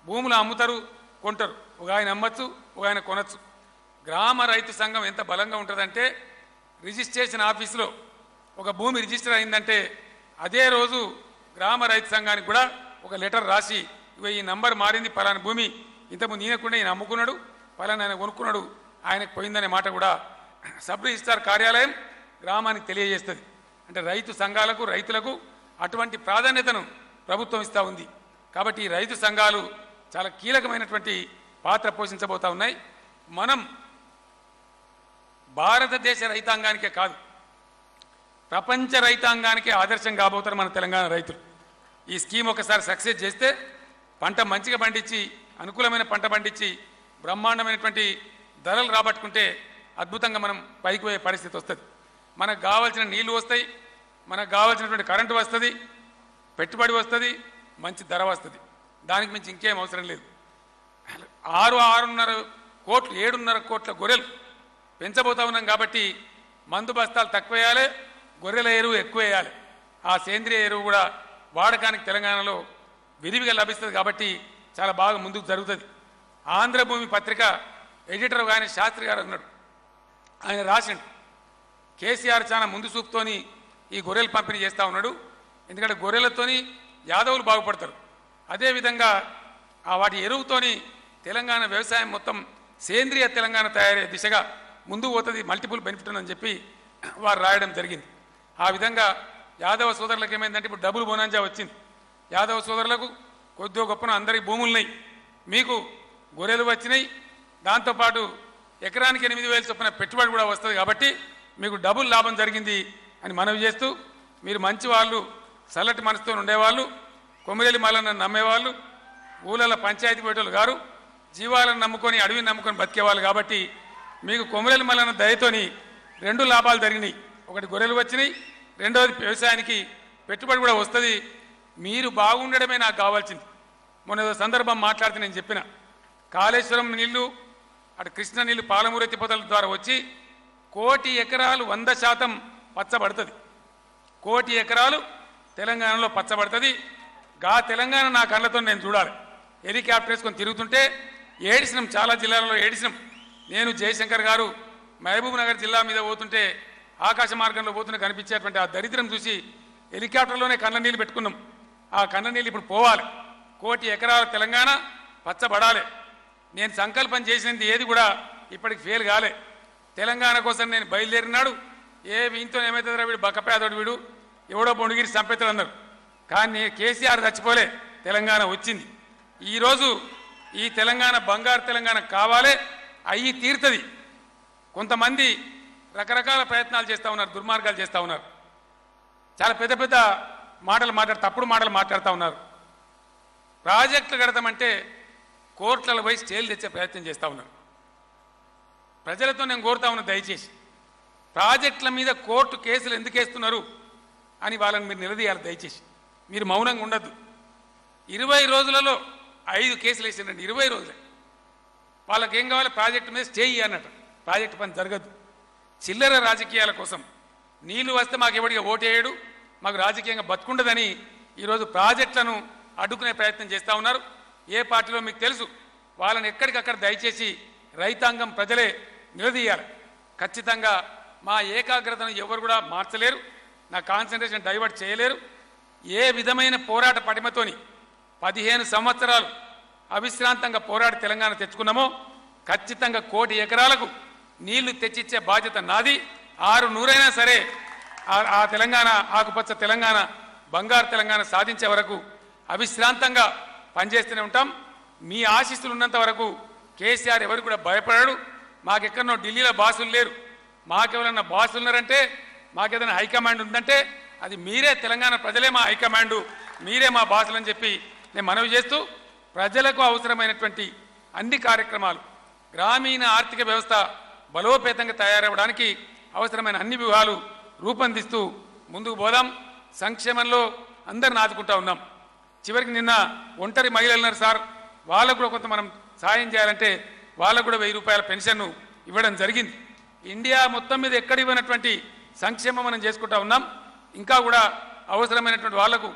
భూములు అమ్ముతారు, కొంటారు, ఒక ఆయన అమ్మచ్చు, ఒక ఆయన కొనచ్చు. గ్రామ రైతు సంఘం ఎంత బలంగా ఉంటుందంటే రిజిస్ట్రేషన్ ఆఫీసులో ఒక భూమి రిజిస్టర్ అయిందంటే అదే రోజు గ్రామ రైతు సంఘానికి కూడా ఒక లెటర్ రాసి ఈ నంబర్ మారింది, పలానా భూమి ఇంతకుముందు ఈయనకుండా ఈయన అమ్ముకున్నాడు, పలానా ఆయన కొనుక్కున్నాడు, ఆయనకు పోయిందనే మాట కూడా సబ్ రిజిస్ట్రార్ కార్యాలయం గ్రామానికి తెలియజేస్తుంది. అంటే రైతు సంఘాలకు, రైతులకు అటువంటి ప్రాధాన్యతను ప్రభుత్వం ఇస్తూ ఉంది. కాబట్టి ఈ రైతు సంఘాలు చాలా కీలకమైనటువంటి పాత్ర పోషించబోతా ఉన్నాయి. మనం భారతదేశ రైతాంగానికే కాదు, ప్రపంచ రైతాంగానికే ఆదర్శం కాబోతారు మన తెలంగాణ రైతులు. ఈ స్కీమ్ ఒకసారి సక్సెస్ చేస్తే పంట మంచిగా పండించి, అనుకూలమైన పంట పండించి, బ్రహ్మాండమైనటువంటి ధరలు రాబట్టుకుంటే అద్భుతంగా మనం పైకి పోయే పరిస్థితి వస్తుంది. మనకు కావాల్సిన నీళ్లు వస్తాయి, మనకు కావాల్సినటువంటి కరెంటు వస్తుంది, పెట్టుబడి వస్తుంది, మంచి ధర వస్తుంది. దానికి మించి ఇంకేం అవసరం లేదు. 6.5 కోట్లు 7.5 కోట్ల గొర్రెలు పెంచబోతా ఉన్నాం కాబట్టి మందు బస్తాలు తక్కువ వేయాలి, గొర్రెల ఎరువు ఎక్కువ వేయాలి. ఆ సేంద్రియ ఎరువు కూడా వాడకానికి తెలంగాణలో విరివిగా లభిస్తుంది కాబట్టి చాలా బాగా ముందుకు జరుగుతుంది. ఆంధ్రభూమి పత్రిక ఎడిటర్ ఆయన శాస్త్రి గారు అన్నాడు, ఆయన రాసిండు కేసీఆర్ చాలా ముందు చూపుతోని ఈ గొర్రెలు పంపిణీ చేస్తూ ఉన్నాడు. ఎందుకంటే గొర్రెలతోని యాదవులు బాగుపడతారు. అదేవిధంగా వాటి ఎరువుతోని తెలంగాణ వ్యవసాయం మొత్తం సేంద్రియ తెలంగాణ తయారయ్యే దిశగా ముందుకు పోతుంది, మల్టిపుల్ బెనిఫిట్ అని చెప్పి వారు రాయడం జరిగింది. ఆ విధంగా యాదవ సోదరులకు ఏమైందంటే ఇప్పుడు డబుల్ బోనాంజా వచ్చింది. యాదవ సోదరులకు కొద్దిగా గొప్పన అందరికీ భూములున్నాయి, మీకు గొర్రెలు వచ్చినాయి, దాంతోపాటు ఎకరానికి 8,000 చొప్పున పెట్టుబడి కూడా వస్తుంది కాబట్టి మీకు డబుల్ లాభం జరిగింది అని మనవి చేస్తూ, మీరు మంచి వాళ్ళు, చల్లటి మనసుతో ఉండేవాళ్ళు, కొమిరెల్లి మల్లన్న నమ్మేవాళ్ళు, ఊళ్ళలో పంచాయతీ పోయేటోళ్ళు గారు, జీవాలను నమ్ముకొని అడవిని నమ్ముకొని బతికేవాళ్ళు కాబట్టి మీకు కొమిరెల్లి మల్లన్న దయతోని 2 లాభాలు జరిగినాయి. ఒకటి గొర్రెలు వచ్చినాయి, రెండవది వ్యవసాయానికి పెట్టుబడి కూడా వస్తుంది. మీరు బాగుండడమే నాకు కావాల్సింది. మొన్న సందర్భం మాట్లాడితే నేను చెప్పిన కాళేశ్వరం నీళ్లు అటు కృష్ణ నీళ్లు పాలమూరు ఎత్తిపోతల ద్వారా వచ్చి 1,00,00,000 ఎకరాలు 100% పచ్చబడుతుంది. 1,00,00,000 ఎకరాలు తెలంగాణలో పచ్చబడుతుంది. గా తెలంగాణ నా కళ్ళతో నేను చూడాలి. హెలికాప్టర్ వేసుకొని తిరుగుతుంటే ఏడిసినాం, చాలా జిల్లాలలో ఏడిసినాం. నేను జయశంకర్ గారు మహబూబ్ నగర్ జిల్లా మీద పోతుంటే ఆకాశ మార్గంలో పోతుంటే కనిపించేటువంటి ఆ దరిద్రం చూసి హెలికాప్టర్లోనే కళ్ళ నీళ్ళు పెట్టుకున్నాం. ఆ కళ్ళ నీళ్ళు ఇప్పుడు పోవాలి. 1,00,00,000 ఎకరాల తెలంగాణ పచ్చబడాలి. నేను సంకల్పం చేసినది ఏది కూడా ఇప్పటికి ఫెయిల్ కాలే. తెలంగాణ కోసం నేను బయలుదేరినాడు. వీంతో ఏమవుతుందో వీడు బక్కపేదోడు, వీడు ఎవడో బొండుగిరి సంపెత్తలు అన్నారు. కానీ కేసీఆర్ చచ్చిపోలే, తెలంగాణ వచ్చింది. ఈరోజు ఈ తెలంగాణ బంగారు తెలంగాణ కావాలి, అయ్యి తీరుతుంది. కొంతమంది రకరకాల ప్రయత్నాలు చేస్తూ ఉన్నారు, దుర్మార్గాలు చేస్తూ ఉన్నారు, చాలా పెద్ద పెద్ద మాటలు తప్పుడు మాటలు మాట్లాడుతూ ఉన్నారు. ప్రాజెక్టులు కడతామంటే కోర్టులలో పోయి స్టేలు తెచ్చే ప్రయత్నం చేస్తూ ఉన్నారు. ప్రజలతో నేను కోరుతా ఉన్నా, దయచేసి ప్రాజెక్టుల మీద కోర్టు కేసులు ఎందుకు వేస్తున్నారు అని వాళ్ళని మీరు నిలదీయాలి. దయచేసి మీరు మౌనంగా ఉండద్దు. 20 రోజులలో 5 కేసులు వేసిండండి. 20 రోజులే. వాళ్ళకి ఏం కావాలి? ప్రాజెక్టు మీద స్టే అన్నట్టు. ప్రాజెక్టు పని జరగదు. చిల్లర రాజకీయాల కోసం నీళ్లు వస్తే మాకు ఎవడిగా ఓటేయడు, మాకు రాజకీయంగా బతుకుండదని ఈరోజు ప్రాజెక్టులను అడ్డుకునే ప్రయత్నం చేస్తూ ఉన్నారు. ఏ పార్టీలో మీకు తెలుసు. వాళ్ళని ఎక్కడికక్కడ దయచేసి రైతాంగం ప్రజలే నిలదీయాలి. ఖచ్చితంగా మా ఏకాగ్రతను ఎవరు కూడా మార్చలేరు, నా కాన్సన్ట్రేషన్ డైవర్ట్ చేయలేరు. ఏ విధమైన పోరాట పటిమతోని 15 సంవత్సరాలు అవిశ్రాంతంగా పోరాడి తెలంగాణ తెచ్చుకున్నామో ఖచ్చితంగా 1,00,00,000 ఎకరాలకు నీళ్లు తెచ్చిచ్చే బాధ్యత నాది. 600 సరే ఆ తెలంగాణ ఆకుపచ్చ తెలంగాణ బంగారు తెలంగాణ సాధించే వరకు అవిశ్రాంతంగా పనిచేస్తూనే ఉంటాం. మీ ఆశీస్సులు ఉన్నంత వరకు కేసీఆర్ ఎవరు కూడా భయపడాడు. మాకెక్కడనో ఢిల్లీలో బాసులు లేరు. మాకెవరన్నా బాసులు ఉన్నారంటే, మాకేదైనా హైకమాండ్ ఉందంటే అది మీరే, తెలంగాణ ప్రజలే మా హైకమాండు, మీరే మా బాసులు అని చెప్పి నేను మనవి చేస్తూ, ప్రజలకు అవసరమైనటువంటి అన్ని కార్యక్రమాలు, గ్రామీణ ఆర్థిక వ్యవస్థ బలోపేతంగా తయారవడానికి అవసరమైన అన్ని వ్యూహాలు రూపొందిస్తూ ముందుకు పోదాం. సంక్షేమంలో అందరిని ఆదుకుంటా ఉన్నాం. చివరికి నిన్న ఒంటరి మహిళలు ఉన్నారు సార్, వాళ్ళకు కూడా కొంత మనం సాయం చేయాలంటే వాళ్ళకు కూడా 1,000 రూపాయల పెన్షన్ను ఇవ్వడం జరిగింది. ఇండియా మొత్తం మీద ఎక్కడ ఇవ్వనటువంటి సంక్షేమం మనం చేసుకుంటా ఉన్నాం. ఇంకా కూడా అవసరమైనటువంటి వాళ్లకు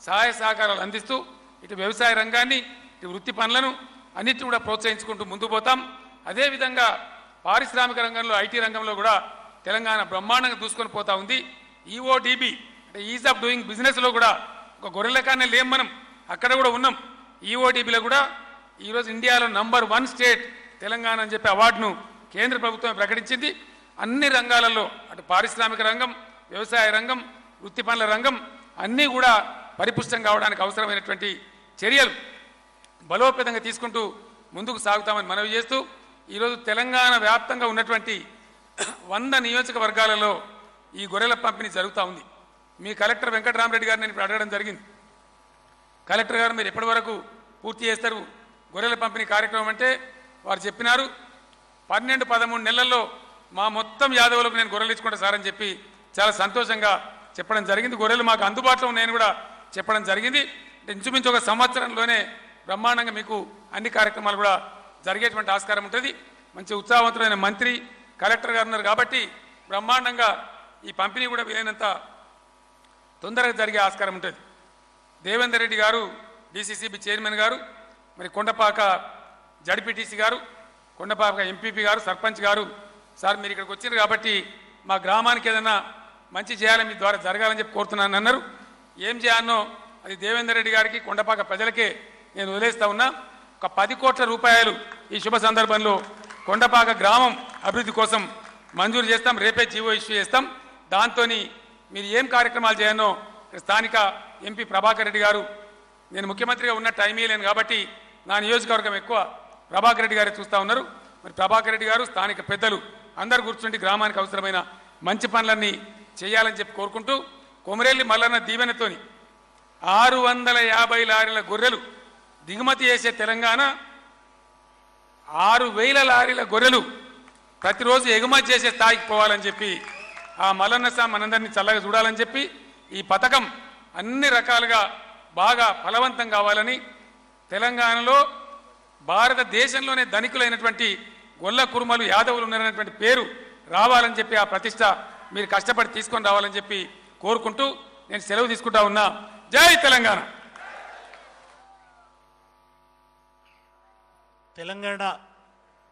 సహాయ సహకారాలు అందిస్తూ ఇటు వ్యవసాయ రంగాన్ని, ఇటు వృత్తి పనులను అన్నిటిని కూడా ప్రోత్సహించుకుంటూ ముందుకు పోతాం. అదేవిధంగా పారిశ్రామిక రంగంలో, ఐటీ రంగంలో కూడా తెలంగాణ బ్రహ్మాండంగా దూసుకొని పోతా ఉంది. ఈఓడిబి అంటే ఈజ్ ఆఫ్ డూయింగ్ బిజినెస్లో కూడా ఒక గొర్రెలకానే లేం, మనం అక్కడ కూడా ఉన్నాం. ఈఓడిబిలో కూడా ఈరోజు ఇండియాలో నంబర్ 1 స్టేట్ తెలంగాణ అని చెప్పి అవార్డును కేంద్ర ప్రభుత్వం ప్రకటించింది. అన్ని రంగాలలో, అటు పారిశ్రామిక రంగం, వ్యవసాయ రంగం, వృత్తి పనుల రంగం అన్నీ కూడా పరిపుష్టం కావడానికి అవసరమైనటువంటి చర్యలు బలోపేతంగా తీసుకుంటూ ముందుకు సాగుతామని మనవి చేస్తూ, ఈరోజు తెలంగాణ వ్యాప్తంగా ఉన్నటువంటి 100 నియోజకవర్గాలలో ఈ గొర్రెల పంపిణీ జరుగుతూ ఉంది. మీ కలెక్టర్ వెంకటరామరెడ్డి గారు నేను ఇప్పుడు అడగడం జరిగింది. కలెక్టర్ గారు మీరు ఎప్పటి వరకు పూర్తి చేస్తారు గొర్రెల పంపిణీ కార్యక్రమం అంటే వారు చెప్పినారు 12-13 నెలల్లో మా మొత్తం యాదవులకు నేను గొర్రెలు ఇచ్చుకుంటా సార్ అని చెప్పి చాలా సంతోషంగా చెప్పడం జరిగింది. గొర్రెలు మాకు అందుబాటులో ఉన్నాయని కూడా చెప్పడం జరిగింది. ఇంచుమించు ఒక సంవత్సరంలోనే బ్రహ్మాండంగా మీకు అన్ని కార్యక్రమాలు కూడా జరిగేటువంటి ఆస్కారం ఉంటుంది. మంచి ఉత్సాహవంతులైన మంత్రి కలెక్టర్ గారు ఉన్నారు కాబట్టి బ్రహ్మాండంగా ఈ పంపిణీ కూడా వీలైనంత తొందరగా జరిగే ఆస్కారం ఉంటుంది. దేవేందర్ రెడ్డి గారు డిసిసిబి చైర్మన్ గారు, మరి కొండపాక జడ్పీటీసీ గారు, కొండపాక ఎంపీపీ గారు, సర్పంచ్ గారు, సార్ మీరు ఇక్కడికి వచ్చారు కాబట్టి మా గ్రామానికి ఏదైనా మంచి చేయాలని మీ ద్వారా జరగాలని చెప్పి కోరుతున్నాను అన్నారు. ఏం చేయాలనో అది దేవేందర్ రెడ్డి గారికి కొండపాక ప్రజలకే నేను వదిలేస్తా ఉన్నా. ఒక 10 కోట్ల రూపాయలు ఈ శుభ సందర్భంలో కొండపాక గ్రామం అభివృద్ధి కోసం మంజూరు చేస్తాం. రేపే జీవో ఇష్యూ చేస్తాం. దాంతో మీరు ఏం కార్యక్రమాలు చేయాలో స్థానిక ఎంపీ ప్రభాకర్ రెడ్డి గారు, నేను ముఖ్యమంత్రిగా ఉన్న టైం ఇవ్వలేను కాబట్టి నా నియోజకవర్గం ఎక్కువ ప్రభాకర్ రెడ్డి గారే చూస్తూ ఉన్నారు. మరి ప్రభాకర్ రెడ్డి గారు స్థానిక పెద్దలు అందరు కూర్చుండి గ్రామానికి అవసరమైన మంచి పనులన్నీ చేయాలని చెప్పి కోరుకుంటూ, కొమరేలి మల్లన్న దీవెనతోని 650 లారీల గొర్రెలు దిగుమతి చేసే తెలంగాణ 6,000 లారీల గొర్రెలు ప్రతిరోజు ఎగుమతి చేసే స్థాయికి పోవాలని చెప్పి ఆ మల్లన్న స్వామి మనందరినీ చల్లగా చూడాలని చెప్పి ఈ పథకం అన్ని రకాలుగా బాగా ఫలవంతం కావాలని, తెలంగాణలో భారతదేశంలోనే ధనికులైనటువంటి గొల్ల కురుమలు యాదవులు ఉన్నారనేటువంటి పేరు రావాలని చెప్పి ఆ ప్రతిష్ట మీరు కష్టపడి తీసుకొని రావాలని చెప్పి కోరుకుంటూ నేను సెలవు తీసుకుంటా ఉన్నా. జై తెలంగాణ. తెలంగాణ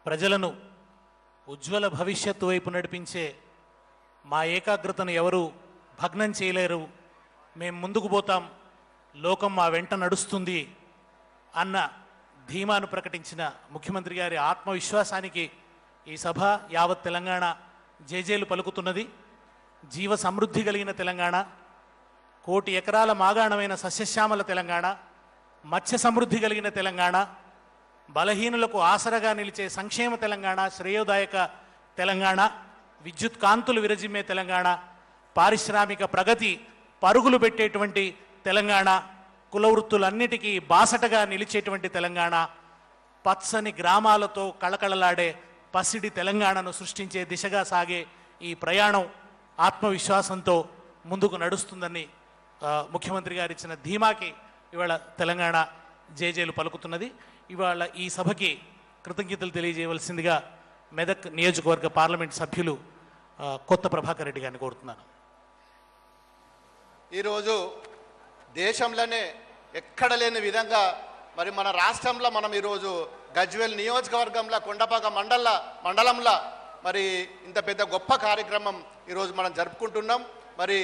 ప్రజలను ఉజ్వల భవిష్యత్తు వైపు నడిపించే మా ఏకాగ్రతను ఎవరు భగ్నం చేయలేరు. మేము ముందుకు పోతాం, లోకం మా వెంట నడుస్తుంది అన్న ధీమాను ప్రకటించిన ముఖ్యమంత్రి గారి ఆత్మవిశ్వాసానికి ఈ సభ యావత్ తెలంగాణ జేజేలు పలుకుతున్నది. జీవ సమృద్ధి కలిగిన తెలంగాణ, 1 కోటి ఎకరాల మాగాణమైన సస్యశ్యామల తెలంగాణ, మత్స్య సమృద్ధి కలిగిన తెలంగాణ, బలహీనులకు ఆసరగా నిలిచే సంక్షేమ తెలంగాణ, శ్రేయోదాయక తెలంగాణ, విద్యుత్ కాంతులు విరజిమ్మే తెలంగాణ, పారిశ్రామిక ప్రగతి పరుగులు పెట్టేటువంటి తెలంగాణ, కుల వృత్తులన్నిటికీ బాసటగా నిలిచేటువంటి తెలంగాణ, పచ్చని గ్రామాలతో కళకళలాడే పసిడి తెలంగాణను సృష్టించే దిశగా సాగే ఈ ప్రయాణం ఆత్మవిశ్వాసంతో ముందుకు నడుస్తుందని ముఖ్యమంత్రి గారు ఇచ్చిన ధీమాకి ఇవాళ తెలంగాణ జేజేలు పలుకుతున్నది. ఇవాళ ఈ సభకి కృతజ్ఞతలు తెలియజేయవలసిందిగా మెదక్ నియోజకవర్గ పార్లమెంట్ సభ్యులు కొత్త ప్రభాకర్ రెడ్డి గారిని కోరుతున్నాను. ఈరోజు దేశంలోనే ఎక్కడ లేని విధంగా మరి మన రాష్ట్రంలో మనం ఈరోజు గజ్వేల్ నియోజకవర్గంలో కొండపాక మండలంలో మరి ఇంత పెద్ద గొప్ప కార్యక్రమం ఈరోజు మనం జరుపుకుంటున్నాం. మరి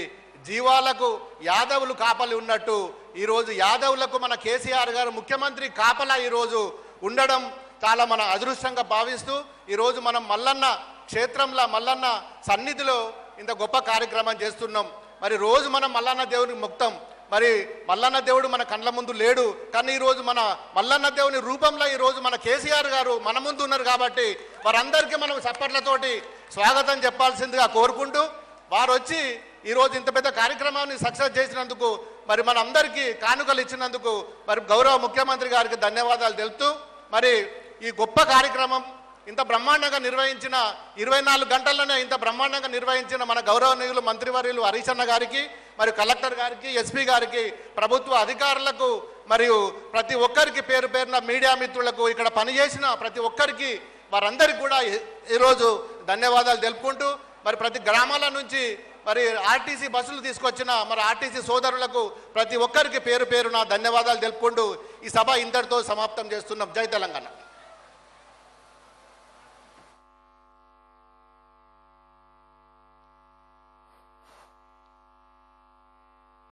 జీవాలకు యాదవులు కాపలి ఉన్నట్టు ఈరోజు యాదవులకు మన కేసీఆర్ గారు ముఖ్యమంత్రి కాపలా ఈరోజు ఉండడం చాలా మన అదృష్టంగా భావిస్తూ ఈరోజు మనం మల్లన్న క్షేత్రంలో మల్లన్న సన్నిధిలో ఇంత గొప్ప కార్యక్రమం చేస్తున్నాం. మరి రోజు మనం మల్లన్న దేవునికి మొక్తాం. మరి మల్లన్న దేవుడు మన కండ్ల ముందు లేడు, కానీ ఈరోజు మన మల్లన్న దేవుని రూపంలో ఈరోజు మన కేసీఆర్ గారు మన ముందు ఉన్నారు కాబట్టి వారందరికీ మనం చప్పట్లతోటి స్వాగతం చెప్పాల్సిందిగా కోరుకుంటూ, వారు వచ్చి ఈరోజు ఇంత పెద్ద కార్యక్రమాన్ని సక్సెస్ చేసినందుకు మరి మన అందరికీ కానుకలు ఇచ్చినందుకు మరి గౌరవ ముఖ్యమంత్రి గారికి ధన్యవాదాలు తెలుపుతూ, మరి ఈ గొప్ప కార్యక్రమం ఇంత బ్రహ్మాండంగా నిర్వహించిన 24 గంటల్లోనే ఇంత బ్రహ్మాండంగా నిర్వహించిన మన గౌరవనీయులు మంత్రివర్యులు హరీష్ అన్న గారికి, మరి కలెక్టర్ గారికి, ఎస్పీ గారికి, ప్రభుత్వ అధికారులకు, మరియు ప్రతి ఒక్కరికి పేరు పేరున మీడియా మిత్రులకు, ఇక్కడ పనిచేసిన ప్రతి ఒక్కరికి వారందరికీ కూడా ఈరోజు ధన్యవాదాలు తెలుపుకుంటూ, మరి ప్రతి గ్రామాల నుంచి మరి ఆర్టీసీ బస్సులు తీసుకొచ్చిన మరి ఆర్టీసీ సోదరులకు ప్రతి ఒక్కరికి పేరు పేరున ధన్యవాదాలు తెలుపుకుంటూ ఈ సభ ఇంతటితో సమాప్తం చేస్తున్నాం. జై తెలంగాణ.